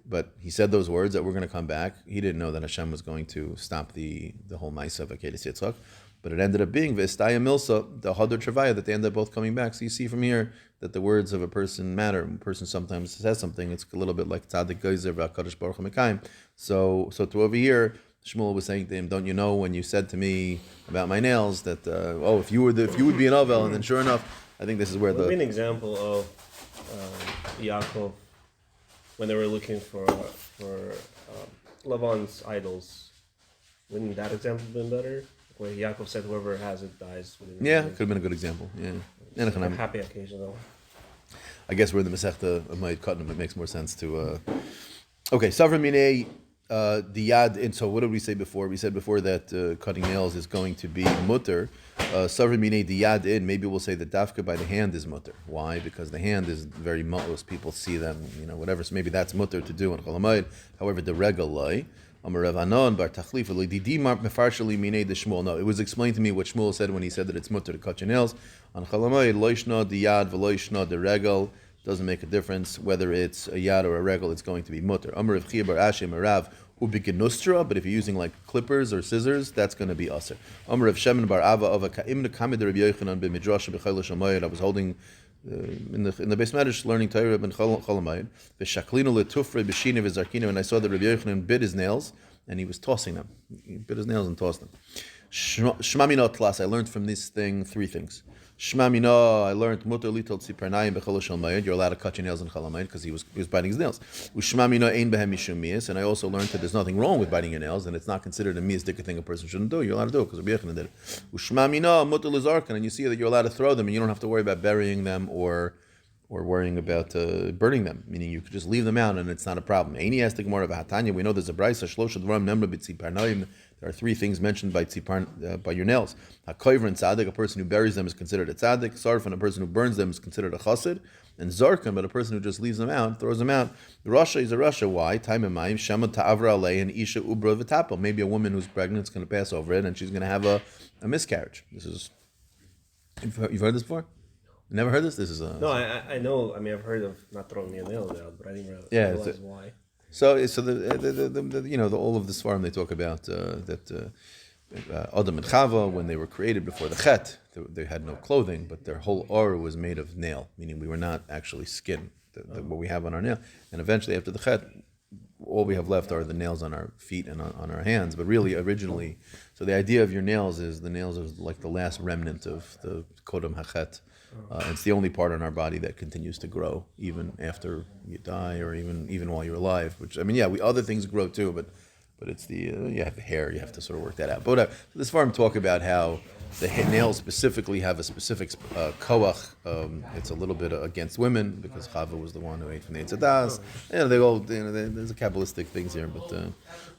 But he said those words that we're going to come back. He didn't know that Hashem was going to stop the whole ma'aseh of Akedas Yitzchak. But it ended up being V'estaya Milsa, the Hadar Travaya, that they ended up both coming back. So you see from here that the words of a person matter. A person sometimes says something. It's a little bit like Tzadik Geyser v'Hakadosh Baruch Hu Mekayim. So to over here, Shmuel was saying to him, don't you know when you said to me about my nails that if you would be an Avel, and then sure enough, I think this is where an example of Yaakov when they were looking for Lavan's idols. Wouldn't that example have been better? Where Yaakov said, "Whoever has it dies." Yeah, could have been a good example. Yeah, a happy occasion though. I guess we're in the Masechta of Moed Kattan. It makes more sense to. Okay, Savra Minei Diyad. And so, what did we say before? We said before that cutting nails is going to be mutter. Savra Minei Diyad in. Maybe we'll say that dafka by the hand is mutter. Why? Because the hand is very mu'os. People see them, whatever. So maybe that's mutter to do on Chol Hamoed. However, the regal lie. No, it was explained to me what Shmuel said when he said that it's mutter to cut your nails. On Chol Hamoed, loishna diyad v'loishna the regal, doesn't make a difference whether it's a yad or a regal, it's going to be mutter. Amar Rav Chia bar Ashi Marav ubigenustra, but if you're using like clippers or scissors, that's going to be aser. Amar Rav Shemin bar Ava of a ka'imna kamid Rabbi Yochanan b'midrash b'chayla shamayid. I was holding in the Beis Medrash learning Torah ben Chol Hamoed. V'shaklinu letufrei b'shina v'zarkinu, and I saw that Rabbi Yochanan bit his nails and he was tossing them. He bit his nails and tossed them. Shma mina tlas. I learned from this thing 3 things. Shma mina, I learned mutar litol tziparnayim bechol shel moed. You're allowed to cut your nails in chol moed because he was biting his nails. Ushma mina ein behem mishum mias. And I also learned that there's nothing wrong with biting your nails, and it's not considered a miasdika thing a person shouldn't do. You're allowed to do it because Rabbi Yochanan did it. Ushma mina mutar lizarkan, and you see that you're allowed to throw them, and you don't have to worry about burying them or worrying about burning them, meaning you could just leave them out and it's not a problem. Eini asked the Gemara of Hatanya. We know there's a brayso shlosha dvarim nemra b'tziparnayim. There are 3 things mentioned by your nails. Hakover and tzaddik, a person who buries them is considered a tzaddik. Sarf, and a person who burns them is considered a chassid. And zarkan, but a person who just leaves them out, throws them out. Rasha is a rasha. Why? Time in mind. Shema ta'avra alei and isha ubra v'tapel. Maybe a woman who's pregnant is going to pass over it and she's going to have a miscarriage. This is, you've heard this before? Never heard this? This is a... No, I know. I mean, I've heard of not throwing your nails out, but I didn't realize why. So the all of the svarim they talk about that Adam and Chava, when they were created before the Chet, they had no clothing, but their whole aura was made of nail, meaning we were not actually skin, what we have on our nail. And eventually, after the Chet, all we have left are the nails on our feet and on our hands. But really, originally, so the idea of your nails is the nails is like the last remnant of the Kodam HaChet. It's the only part on our body that continues to grow even after you die or even while you're alive. Which, I mean, other things grow too, but it's you have the hair, you have to sort of work that out. But this farm talk about how the nails specifically have a specific koach. It's a little bit against women because Chava was the one who ate from the Eitz Hadas. They all there's a kabbalistic things here, but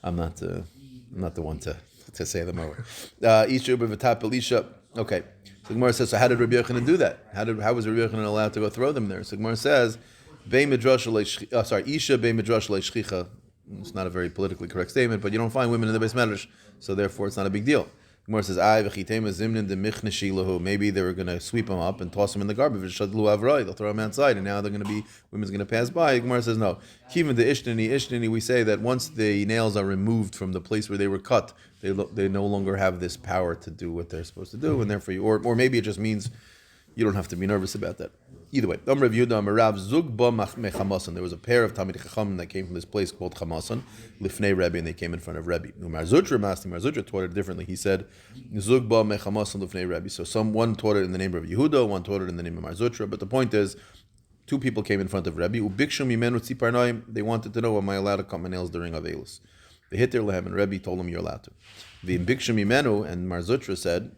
I'm not the one to say them over. Isha b'v'tapel isha. Okay. So Gemara says, so how did Rabbi Yochanan do that? How was Rabbi Yochanan allowed to go throw them there? So Gemara says, Isha be midrash leishchicha. It's not a very politically correct statement, but you don't find women in the Beis Medrash, so therefore it's not a big deal. Gemara says, maybe they were going to sweep them up and toss them in the garbage. They'll throw them outside, and now women's going to pass by. Gemara says, no. Even the ishtani, we say that once the nails are removed from the place where they were cut, they no longer have this power to do what they're supposed to do, and therefore, or maybe it just means you don't have to be nervous about that. Either way, there was a pair of Talmid Chachamim that came from this place called Chamason, Lifnei Rebbe, and they came in front of Rebbe. Mar Zutra taught it differently. He said, Zug ba mechamason Lifnei Rebbe. So one taught it in the name of Yehuda, one taught it in the name of Mar Zutra. But the point is, 2 people came in front of Rebbe. Ubikshu mimenu tziparnoim. They wanted to know, am I allowed to cut my nails during Avelus? They hit their lehem, and Rebbe told them, you're allowed to. The Bikshu mimenu, and Mar Zutra said,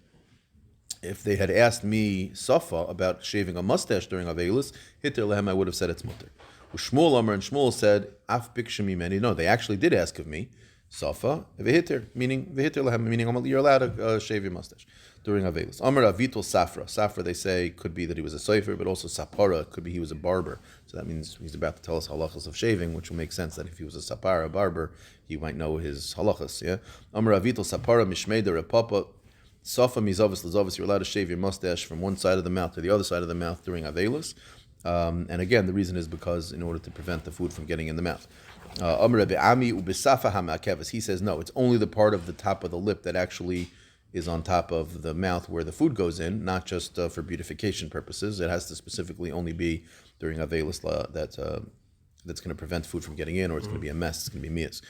if they had asked me Safa about shaving a mustache during Avelus, Hitter Lehem, I would have said it's mutter. Shmuel Amar, and Shmuel said, Af Bikshami many. No, they actually did ask of me Safa, Vehitter, meaning Vehitter Lehem, meaning you're allowed to shave your mustache during Avelus. Amar Avitul Safra. Safra, they say, could be that he was a sofer, but also Sapara, could be he was a barber. So that means he's about to tell us halachas of shaving, which will make sense that if he was a Sapara, a barber, he might know his halachas. Yeah. Amar Avitul Sapara, Mishmeder, a papa. Safa mizavis lazavis, you're allowed to shave your mustache from one side of the mouth to the other side of the mouth during Avelus. And again, the reason is because in order to prevent the food from getting in the mouth. He says, no, it's only the part of the top of the lip that actually is on top of the mouth where the food goes in, not just for beautification purposes. It has to specifically only be during Avelus that's going to prevent food from getting in, or it's going to be a mess. It's going to be mias.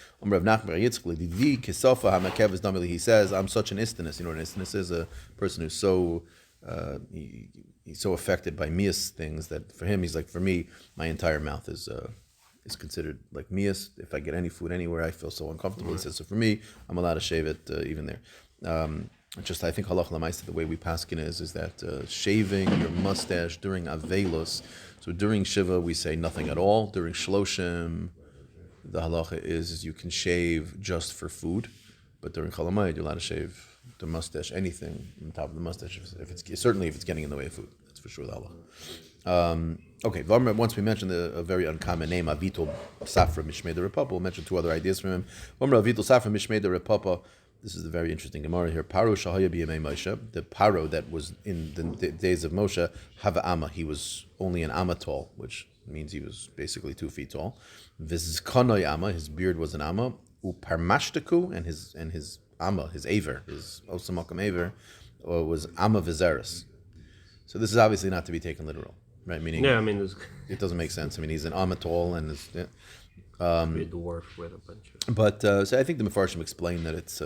He says, I'm such an istinus. You know what an istinus is? A person who's so he's so affected by mias things that for him, he's like, for me, my entire mouth is considered like mias. If I get any food anywhere, I feel so uncomfortable. He says, so for me, I'm allowed to shave it even there. I think halach lamaisa, the way we paskin is that shaving your mustache during Avelus. So during Shiva, we say nothing at all. During Shloshim, the halacha is you can shave just for food. But during Chol Hamoed, you're allowed to shave the mustache, anything on top of the mustache, if it's getting in the way of food. That's for sure the halacha. Okay, once we mentioned a very uncommon name, Avitul Safra Mishmei the Repapa, we'll mention 2 other ideas from him. Avitul Safra Mishmei the Repapa. This is a very interesting Gemara here. Paro Shahaya B'Yemei Moshe, the Paro that was in the days of Moshe, Hava Amma, he was only an Amma tall, which means he was basically 2 feet tall. Vizkanoi Amma, his beard was an Amma. Uparmashtaku, and his Amma, his Aver, his Osamakam Aver, was Amma Vizeris. So this is obviously not to be taken literal, right? Meaning, it doesn't make sense. I mean, he's an Amma tall and is. Yeah. Be a dwarf with a bunch of. But so I think the Mefarshim explained that it's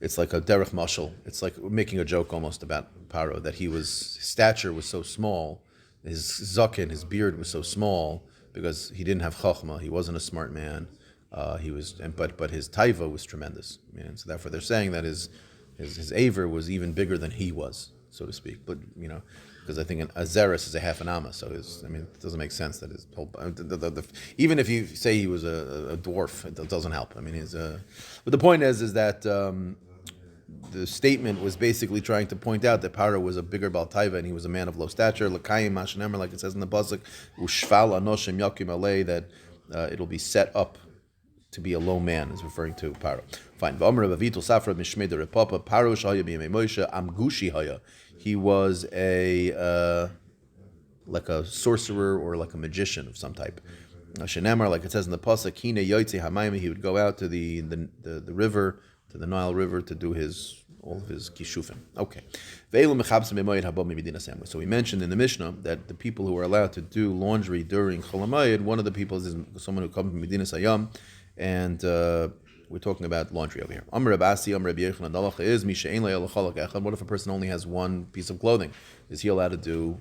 it's like a derech mashal. It's like making a joke almost about Paro, that his stature was so small, his zaken, his beard was so small because he didn't have chachma. He wasn't a smart man. But his taiva was tremendous. And so therefore they're saying that his aver was even bigger than he was, so to speak. But because I think an azeres is a half an amma, so it doesn't make sense that his whole even if you say he was a dwarf, it doesn't help. But the point is that the statement was basically trying to point out that Paro was a bigger Baltaiva and he was a man of low stature. L'kayim mashenemer, like it says in the pasuk, ushval anoshim yakim alei, that it'll be set up to be a low man, is referring to Paro. Fine. V'omer Ravitul Safra Mishmei de Repapa Paro Shaya B'Yemei Moshe Amgushi Haya. He was like a sorcerer or like a magician of some type. Shenemar, like it says in the pasuk, Hine Yoitze Hamayim, he would go out to the river, to the Nile River, to do all of his kishufim. Okay. So we mentioned in the Mishnah that the people who are allowed to do laundry during Chol HaMoed, one of the people is someone who comes from Medina Sayam, and we're talking about laundry over here. Amr Abasi, Amr Rabbi Yochanan, halacha is Misha Ein Lo Chalak Echad. What if a person only has one piece of clothing? Is he allowed to do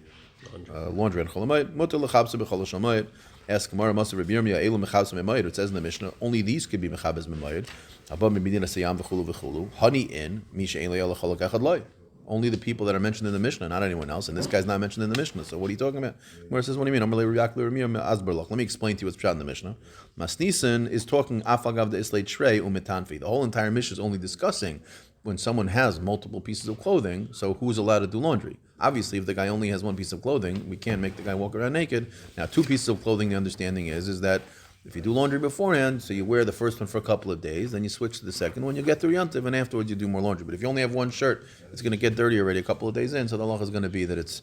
laundry on Chol HaMoed? Mutar L'chabsa B'Chol HaMoed. Ask Gemara, Moshe Rabbi Yirmiyah, Elu Mechabsa Memoed. It says in the Mishnah, only these could be Mechabas Memoed. Abba Medina Sayam V'Chulu V'Chulu. Honey in Misha Ein Lo Chalak Echad Loi. Only the people that are mentioned in the Mishnah, not anyone else. And this guy's not mentioned in the Mishnah. So what are you talking about? Where it says, what do you mean? Let me explain to you what's pshat in the Mishnah. Masnisen is talking afagav de islay trey umitanfi. The whole entire Mishnah is only discussing when someone has multiple pieces of clothing, so who's allowed to do laundry? Obviously, if the guy only has one piece of clothing, we can't make the guy walk around naked. Now, two pieces of clothing, the understanding is that if you do laundry beforehand, so you wear the first one for a couple of days, then you switch to the second one, you get through Yontiv, and afterwards you do more laundry. But if you only have one shirt, it's going to get dirty already a couple of days in, so the halacha is going to be that it's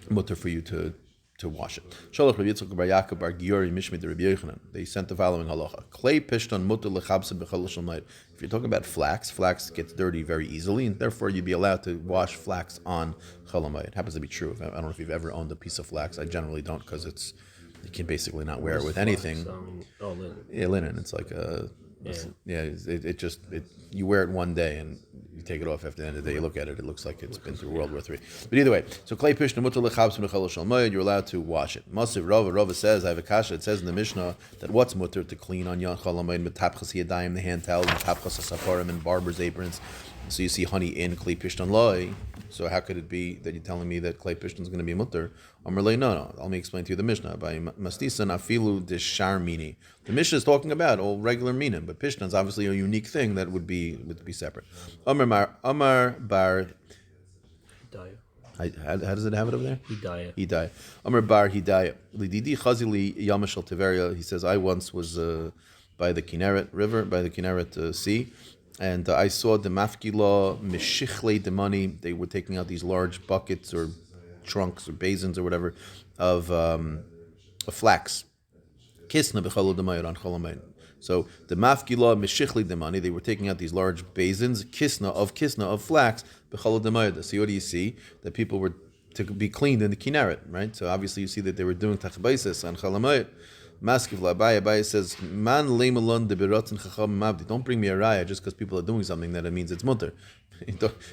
mutter for you to wash it. Shalach Rabbi Yitzchak bar Yaakov bar Giori Mishmei de Rabbi Yochanan. They sent the following halacha: Klei pishton mutter lechabse b'chol shalmayit. If you're talking about flax gets dirty very easily, and therefore you'd be allowed to wash flax on chol hamayit. It happens to be true. I don't know if you've ever owned a piece of flax. I generally don't, because you can basically not wear it with anything. Linen. Yeah, linen. It's like you wear it one day and you take it off after the end of the day. You look at it, it looks like it's been through World War III. But either way, so klei pishna mutar lechabs b'chol shalmayid, you're allowed to wash it. Masiv Rava says, I have a kasha. It says in the Mishnah that what's mutar to clean on yon chol hamayid, metapchas yadayim, the hand towels, metapchas safarim, and barber's aprons. So you see honey in klei pishton loy. So how could it be that you're telling me that klei pishton is going to be mutar? Amarlei, no. Let me explain to you the Mishnah. By mastisan afilu disharmini. The Mishnah is talking about all regular minim, but pishton is obviously a unique thing that would be separate. Amar bar. How does it have it over there? Hidayah. Amar bar Hidayah. Lididi chazili yamashal Tiveria. He says, I once was by the Kinneret River, by the Kinneret Sea, and I saw the mafkila mishichle demani. They were taking out these large buckets or trunks or basins or whatever of flax. Kisna b'chol demayot on chol hamayid. So the mafkila mishichle demani, they were taking out these large basins, kisna of flax b'chol demayot. So what do you see? That people were to be cleaned in the Kinneret, right? So obviously you see that they were doing tachbaisis on chol hamayid. Maskiv Abaye says, "Man leimalon de beratzin chacham mabdi." Don't bring me a raya just because people are doing something that it means it's mutter.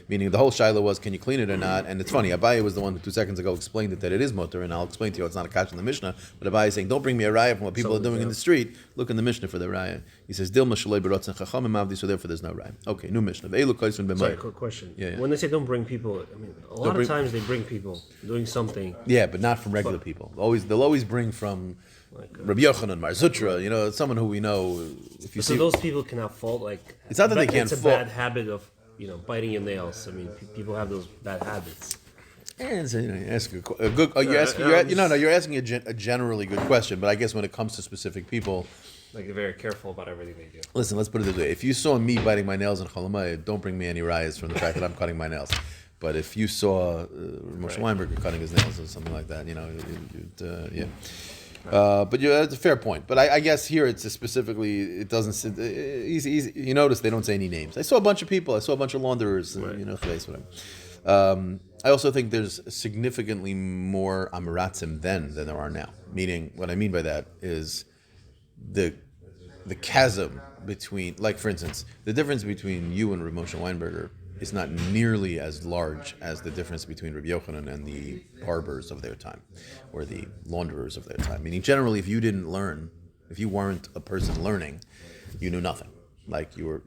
Meaning the whole shiloh was, can you clean it or not? And it's funny, Abaye was the one who 2 seconds ago explained it that it is mutter, and I'll explain to you it's not a kash in the Mishnah. But Abaye is saying, don't bring me a raya from what people are doing in the street. Look in the Mishnah for the raya. He says, "Dilma shaloi beratzin chacham mabdi," so therefore there's no raya. Okay, new Mishnah. Sorry, quick question. Yeah. When they say don't bring people, a lot of times they bring people doing something. Yeah, but not from regular people. They'll always bring from Rabbi Yochanan, Mar Zutra, someone who we know. If you so those people can have fault. It's not that they can't fault. It's a bad habit of biting your nails. People have those bad habits. And so, you ask a good. You're asking a generally good question, but I guess when it comes to specific people, they're very careful about everything they do. Listen, let's put it this way: if you saw me biting my nails in Chol HaMoed, don't bring me any rayas from the fact that I'm cutting my nails. But if you saw Moshe Weinberger cutting his nails or something like that, yeah. But that's a fair point. But I guess here it's specifically, it doesn't. Easy. You notice they don't say any names. I saw a bunch of people. I saw a bunch of launderers. Whatever. I also think there's significantly more amaratzim then than there are now. Meaning, what I mean by that is the the chasm between, like for instance, the difference between you and Rav Moshe Weinberger is not nearly as large as the difference between Rabbi Yochanan and the barbers of their time, or the launderers of their time. Meaning, generally, if you didn't learn, if you weren't a person learning, you knew nothing. Like you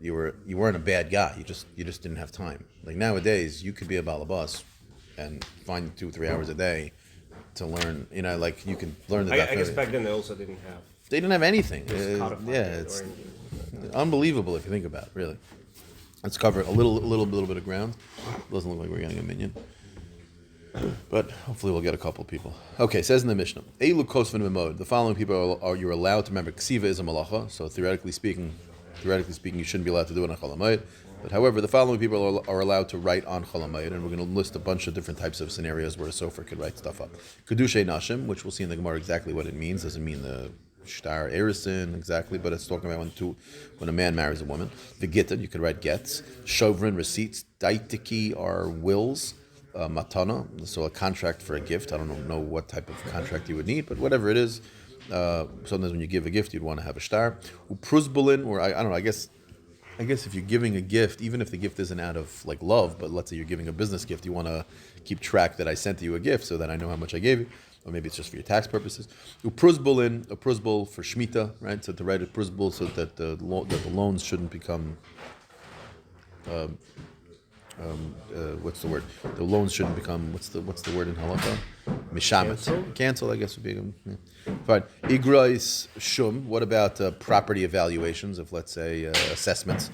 weren't a bad guy. You just didn't have time. Like nowadays, you could be a balabas and find 2-3 hours a day to learn. Like you can learn the. I guess back then they also didn't have. They didn't have anything. It's unbelievable if you think about it. Really. Let's cover a little bit of ground. Doesn't look like we're getting a minion, but hopefully we'll get a couple of people. Okay, says in the Mishnah, Eilu kosvin b'mod. The following people are you're allowed to remember. Ksiva is a malacha, so theoretically speaking, you shouldn't be allowed to do it on Chol HaMoed. But however, the following people are allowed to write on Chol HaMoed, and we're going to list a bunch of different types of scenarios where a sofer could write stuff up. Kedushay nashim, which we'll see in the Gemara exactly what it means. Doesn't mean the shtar erison exactly, but it's talking about when a man marries a woman. The gittin, you could write gets. Shovrin, receipts. Daitiki are wills. Matana, so a contract for a gift. I don't know what type of contract you would need, but whatever it is. Sometimes when you give a gift, you'd want to have a shtar. Upruzbulin, or I don't know. I guess if you're giving a gift, even if the gift isn't out of like love, but let's say you're giving a business gift, you want to keep track that I sent you a gift so that I know how much I gave you. Or maybe it's just for your tax purposes. Upruzbulin, a pruzbul for shmita, right? So to write a pruzbul so that the loans shouldn't become. What's the word? The loans shouldn't become. What's the word in halakha? Mishamet. Cancel, I guess would be. Fine. Igrais shum. What about property evaluations of, let's say, assessments?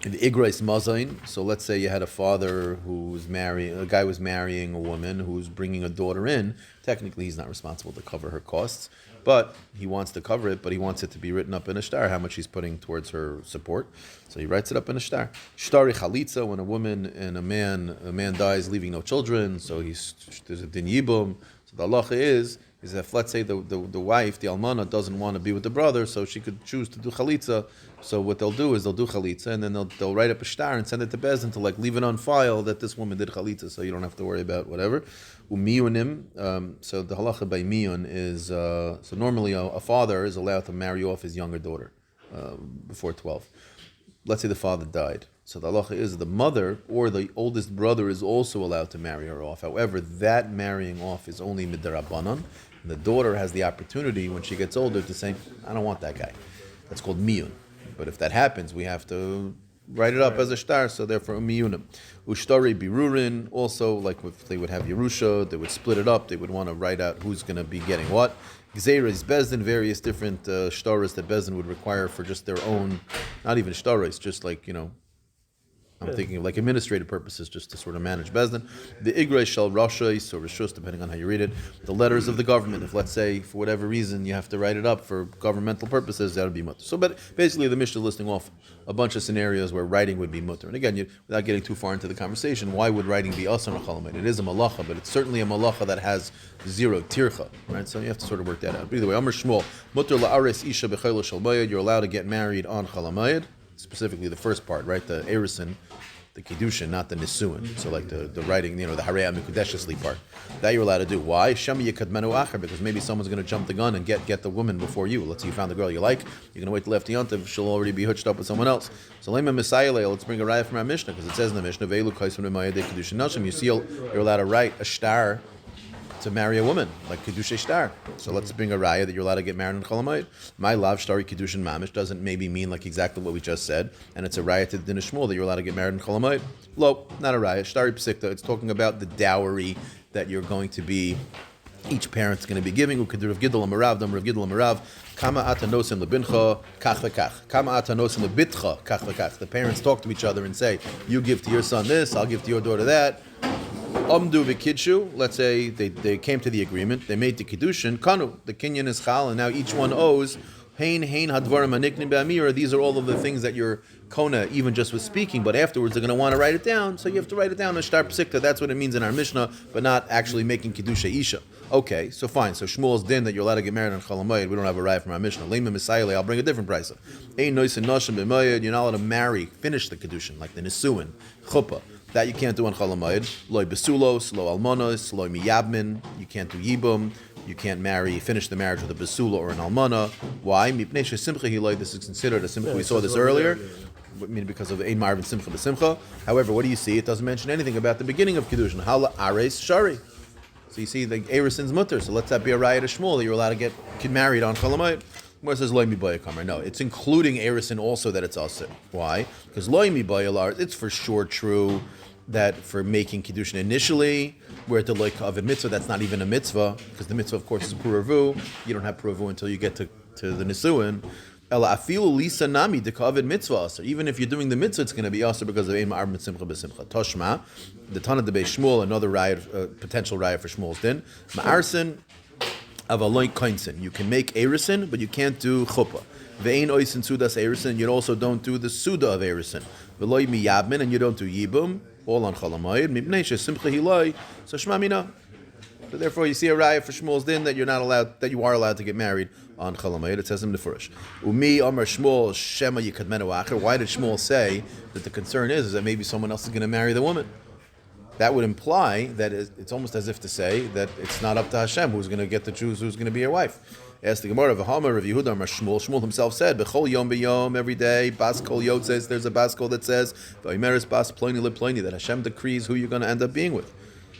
In the igrais mazain. So let's say you had a father a guy was marrying a woman who's bringing a daughter in. Technically, he's not responsible to cover her costs, but he wants to cover it. But he wants it to be written up in a shtar how much he's putting towards her support. So he writes it up in a shtar. Shtari chalitza, when a woman and a man dies leaving no children. So there's a din yibum. So the halacha is if, let's say, the wife, the almana, doesn't want to be with the brother, so she could choose to do chalitza. So what they'll do is they'll do chalitza, and then they'll write up a shtar and send it to Bezdin to leave it on file that this woman did chalitza, so you don't have to worry about whatever. Umiyunim, so the halacha by miyun is, so normally a father is allowed to marry off his younger daughter before 12. Let's say the father died. So the halacha is the mother or the oldest brother is also allowed to marry her off. However, that marrying off is only midarabanan. The daughter has the opportunity when she gets older to say, I don't want that guy. That's called miyun. But if that happens, we have to write it up as a shtar, so therefore miyunim. Ushtari birurin, also like if they would have Yerusha, they would split it up, they would want to write out who's going to be getting what. Gzeiras Bezdin, various different shtaras that Bezdin would require for just their own, not even shtaras, just like, I'm thinking of like administrative purposes, just to sort of manage Bezdin. The Igrei Shal Rashais or Rishus, depending on how you read it. The letters of the government. If, let's say, for whatever reason, you have to write it up for governmental purposes, that would be mutter. So, but basically, the Mishnah is listing off a bunch of scenarios where writing would be mutter. And again, without getting too far into the conversation, why would writing be asur on Chol HaMoed? It is a malacha, but it's certainly a malacha that has zero tircha, right? So you have to sort of work that out. But either way, Amr Shmuel, mutter la'ares isha b'chayla shal bayad. You're allowed to get married on Chol HaMoed, specifically the first part, right? The erison, the kiddushin, not the nisuin. So like the writing, the harei mikudeshesli part. That you're allowed to do. Why? Shami yekadmenu acher, because maybe someone's going to jump the gun and get the woman before you. Let's say you found the girl you like. You're going to wait till after Yontiv. She'll already be hitched up with someone else. So lema misayele. Let's bring a raya from our Mishnah, because it says in the Mishnah, veilu kaisun b'mayadei kiddushin nashim. You see, you're allowed to write a shtar to marry a woman, like Kiddush Shtar. So let's bring a raya that you're allowed to get married in Chol HaMoed. My love, Shtari Kiddushin Mamish, doesn't maybe mean like exactly what we just said, and it's a raya to the Din Shmuel that you're allowed to get married in Chol HaMoed. Lo, not a raya. Shtari Psikta, it's talking about the dowry that you're going to be, each parent's going to be giving. Ukedur of Gidel Amarav, Dam Rav Gidel Amarav, Kama Atanosim Lebincha, Kach Vekach. Kama Atanosim Lebitcha, Kach Vekach. The parents talk to each other and say, you give to your son this, I'll give to your daughter that. Omdu v'kidshu, let's say they came to the agreement, they made the kiddushin, kanu, the kinyan is chal, and now each one owes, hein hadvarim aniknim be'amira, these are all of the things that your kona even just was speaking, but afterwards they're going to want to write it down, so you have to write it down in shtar psikta, that's what it means in our Mishnah, but not actually making kiddusha isha. Okay, so fine, so Shmuel's din that you're allowed to get married on Chol HaMoed, we don't have a raya from our Mishnah. Lema Misayele, I'll bring a different price. Ein noisen nashim b'moed, you're not allowed to finish the kiddushin, like the nisuin, chuppah. That you can't do on Chol HaMoed. Loi besulos, lo almonos, loi miyabmin. You can't do yibum. you can't finish the marriage with a basula or an almana. Why? This is considered a simcha. We saw this earlier. Because of ein marvin simcha b'simcha. However, what do you see? It doesn't mention anything about the beginning of kiddushin. Hala ares shari. So you see the erisin's mutter. So let that be a riot of Shmuel that you're allowed to get married on chalamayit. Where it says loy mibaya kamer. No, it's including erisin also that it's also. Why? Because loy mibaya it's for sure true that for making kiddushin initially, where the loy kavod mitzvah, that's not even a mitzvah because the mitzvah of course is puravu. You don't have puravu until you get to the nisuin. Ela afilu lisa nami de kavod mitzvah aser. Even if you're doing the mitzvah, it's going to be aser because of ein ma'arvin simcha b'simcha. Toshma, the Tana de Beis Shmuel, another riot, potential riot for Shmuel's din. Ma'arsin of a loy koinsin. You can make erisin, but you can't do chuppah. Ve'ein oisin sudas erisin. You also don't do the suda of erisin. Ve'loy miyabmin, and you don't do yibum. All on chalamayid. Mipnei shesimcha hiloi. So shma mina. So therefore, you see a riot for Shmuel's din that you are allowed to get married on chalamayid. It says in the Furish. Umi Amar Shmuel Shema Yikadmenu Acher. Why did Shmuel say that the concern is that maybe someone else is going to marry the woman? That would imply that it's almost as if to say that it's not up to Hashem who's going to get to choose who's going to be your wife. Ask the Gemara of Hamar of Yehuda Amar Shmuel. Shmuel himself said, "Bechol yom b'yom, every day, bas kol yod says there's a bas kol that says v'yimeres bas ploni leploni that Hashem decrees who you're going to end up being with.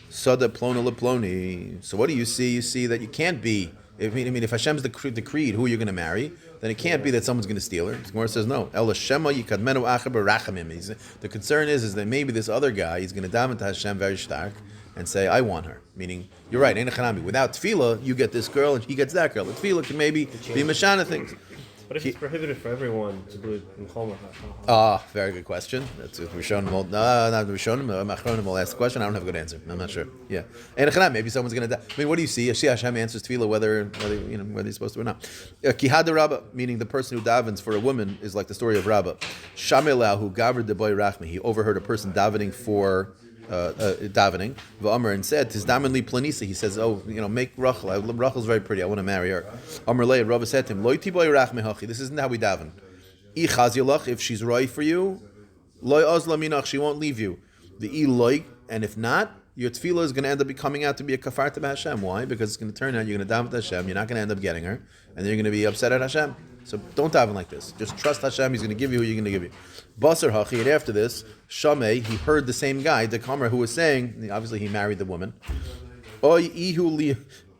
Sada plona leploni. So what do you see? You see that you can't be. If Hashem's decreed who you're going to marry, then it can't be that someone's going to steal her. The Gemara says no. El Shema yikadmenu acher berachamim. The concern is that maybe this other guy is going to daven to Hashem very stark and say, I want her. Meaning, you're right, without tefillah, you get this girl and he gets that girl. The tefillah can maybe be mashana things. But if it's prohibited for everyone to do it in Chol very good question. That's if Rishonim will. No, not Rishonim. Machronim will ask the question. I don't have a good answer. I'm not sure. Yeah, and maybe someone's going to die. I mean, what do you see? Hashem answers tefillah whether he's supposed to or not. Kihad Rabba, meaning the person who davens for a woman, is like the story of Rabba. Shamelau who gavered the boy Rachmi. He overheard a person davening for. Davening, V'Amr, and said, "Tizdamen li planisa." He says, make Rachel. Rachel's very pretty. I want to marry her. Amr lei, Rabbi said to him, "Loi tiboy rach mehachi." This isn't how we daven. Ichaz if she's right for you, loi ozla minach, she won't leave you. The loi, and if not, your tefillah is going to end up coming out to be a kafar to Hashem. Why? Because it's going to turn out you're going to daven to Hashem. You're not going to end up getting her, and then you're going to be upset at Hashem. So don't daven like this. Just trust Hashem. He's going to give you who you're going to give you. Basar hachi, and after this, Shamei, he heard the same guy, the Kamer, who was saying, obviously he married the woman. O ihu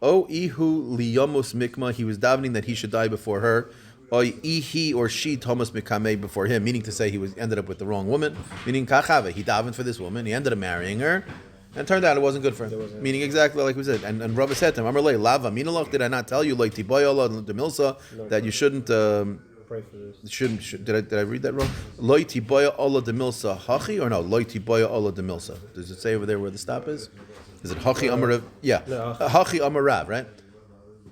liyamus mikma, he was davening that he should die before her. O he or she Thomas mikame before him, meaning to say he ended up with the wrong woman. Meaning kachave, he davened for this woman, he ended up marrying her. And it turned out it wasn't good for him. Meaning exactly like we said. And Rabbi said to him, Amar lei, lava minalach, did I not tell you, like tiboy the milsa, that you shouldn't pray for this? Did I read that wrong? Loi tiboy Allah de milsa hachi, or no? Loi tiboy Allah de milsa. Does it say over there where the stop is? Is it hachi amarav? Yeah, no, hachi amarav, right?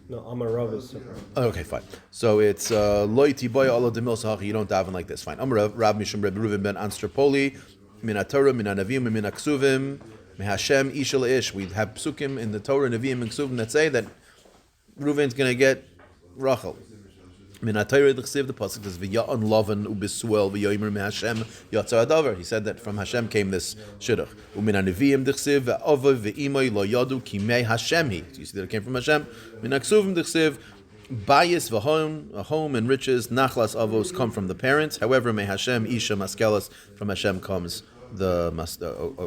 No, amarav is separate. Oh, okay, fine. So it's loi tiboy Allah de milsa hachi. You don't daven like this. Fine. Amarav Rav Mishum Reb Reuven ben Anstropoli min haTorah min hanavim min haksuvim. Hashem ishal ish. We have psukim in the Torah, Nevi'im, and Ksuvim that say that Reuven's going to get Rachel. Min HaTorah d'chsiv, the pasuk says v'ya'an lavan u'bisuel v'yomer meHashem yatsa adavar. He said that from Hashem came this shidduch. U'min haNevi'im d'chsiv v'avav v'imay lo yadu ki mei Hashem hi. So you see that it came from Hashem. Min haKsuvim d'chsiv bayis v'hom, a home and riches, nachlas avos come from the parents. However, mei Hashem isha maskelas, from Hashem comes a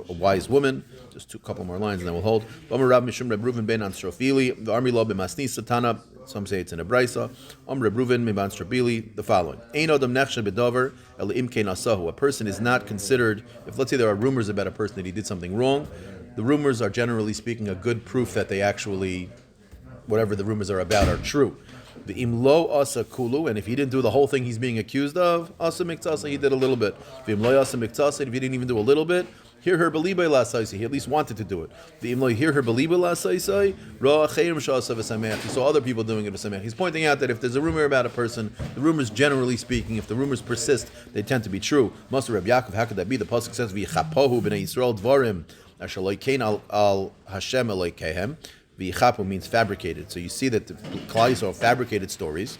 wise woman. Just a couple more lines and then we'll hold. Rab Mishum Reb Reuven ben Anstrofili, the army law b'masni satana. Some say it's in a brisa. Reb Reuven ben Anstrofili, the following: Ein adam nechshe bedavar el imkein asahu. A person is not considered. If let's say there are rumors about a person that he did something wrong, the rumors are generally speaking a good proof that they actually, whatever the rumors are about, are true. The imlo asa kulu, and if he didn't do the whole thing he's being accused of, asa miktasa, he did a little bit. The imlo asa miktasa, if he didn't even do a little bit, hear her believe lasaisi, he at least wanted to do it. The imlo hear her believe lasaisi, ra chayim shasa v'samech. He saw other people doing it v'samech. He's pointing out that if there's a rumor about a person, the rumors generally speaking, if the rumors persist, they tend to be true. Master Reb Yaakov, how could that be? The pasuk says v'chapohu b'nei Yisrael dvarim asher loikein al Hashem elokehem. V'yichapu means fabricated. So you see that the Klal Yisrael fabricated stories.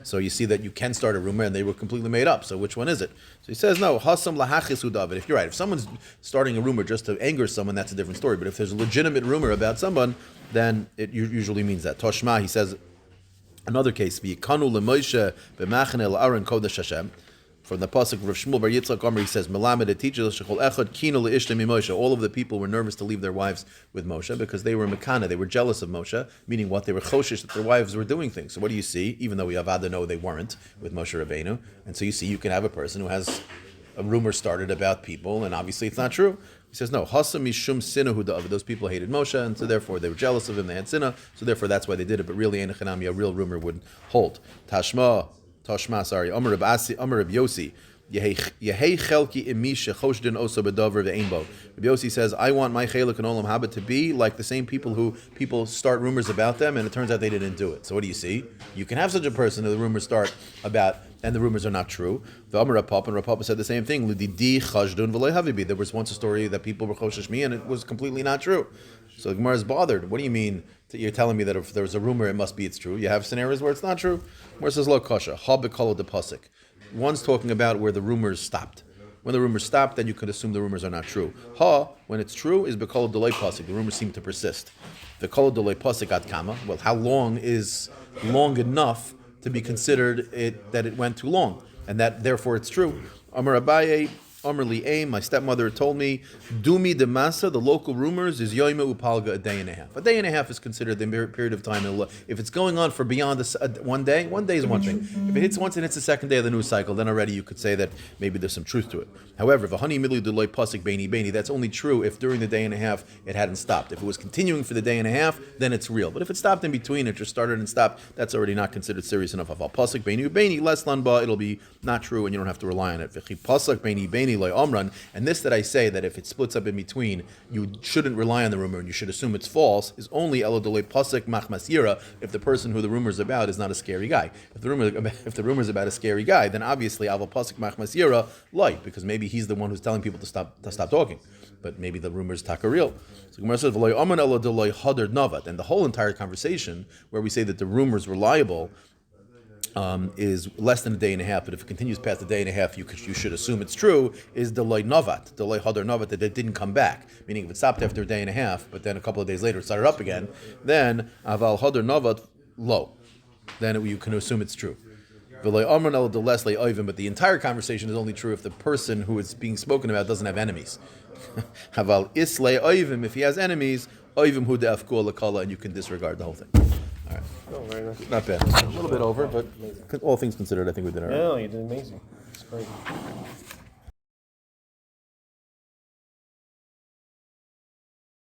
So you see that you can start a rumor and they were completely made up. So which one is it? So he says, no, hasam lahachis David. If you're right, if someone's starting a rumor just to anger someone, that's a different story. But if there's a legitimate rumor about someone, then it usually means that. Toshma, he says, another case, v'yikanu leMoshe b'machane l'Aaron kodesh Hashem. From the pasuk of Rav Shmuel Bar Yitzchak Omer, he says, "Melamed it teaches shechol echad kinu leishtem Moshe." All of the people were nervous to leave their wives with Moshe because they were mekana, they were jealous of Moshe, meaning what? They were choshish that their wives were doing things. So what do you see? Even though we avada know they weren't with Moshe Rabbeinu, and so you see, you can have a person who has a rumor started about people, and obviously it's not true. He says, no, hasam mishum sinahu da'av. Those people hated Moshe, and so therefore they were jealous of him. They had sinah, so therefore that's why they did it. But really, a real rumor wouldn't hold. Tashma, Amar Reb Yossi. Yehei chelki imisha choshdin osa bedavar ve'einbo. Rabbi Yossi says, I want my chelik and olam haba to be like the same people who people start rumors about them, and it turns out they didn't do it. So what do you see? You can have such a person who the rumors start about, and the rumors are not true. The Amar Rapapa, and Rapapa said the same thing. L'didi chashdun v'lo havibi. There was once a story that people were choshesh me, and it was completely not true. So the Gemara is bothered. What do you mean that you're telling me that if there was a rumor, it must be it's true? You have scenarios where it's not true. Gemara says, lo kasha, ha bekalo de pasik. One's talking about where the rumors stopped. When the rumors stopped, then you could assume the rumors are not true. Ha, when it's true, is bekol delay pasik. The rumors seem to persist. The kol delay pasik ad kama. Well, how long is long enough to be considered that it went too long, and that therefore it's true? Amar Abaye, Amar Li'aim, my stepmother told me, Dumi de Masa, the local rumors, is Yoime Upalga, a day and a half. A day and a half is considered the period of time. If it's going on for beyond one day is one thing. If it hits once and it's the second day of the news cycle, then already you could say that maybe there's some truth to it. However, if a honey middle deloy pasik beini, that's only true if during the day and a half it hadn't stopped. If it was continuing for the day and a half, then it's real. But if it stopped in between, it just started and stopped, that's already not considered serious enough. If a pasik beini, less lanba, it'll be not true and you don't have to rely on it. Pasik beini Omran, and this that I say that if it splits up in between, you shouldn't rely on the rumor and you should assume it's false, is only elodole pasuk machmasira if the person who the rumor is about is not a scary guy. If the rumor is about a scary guy, then obviously aval pasuk machmasira light, because maybe he's the one who's telling people to stop talking. But maybe the rumor is taka real. So Gemara says, "V'loy aman elodole hadar navat," and the whole entire conversation where we say that the rumor is reliable. Is less than a day and a half, but if it continues past a day and a half, you should assume it's true, is delay navat, delay hadar navat, that it didn't come back. Meaning if it stopped after a day and a half, but then a couple of days later it started up again, then aval hadar navat low. Then you can assume it's true. But the entire conversation is only true if the person who is being spoken about doesn't have enemies. Haval islay oivim, if he has enemies, oivim hu de'afku lakala, and you can disregard the whole thing. All right. Oh, very nice. Not bad. A little bit over, but all things considered, I think we did all right. No, you did amazing. It's great.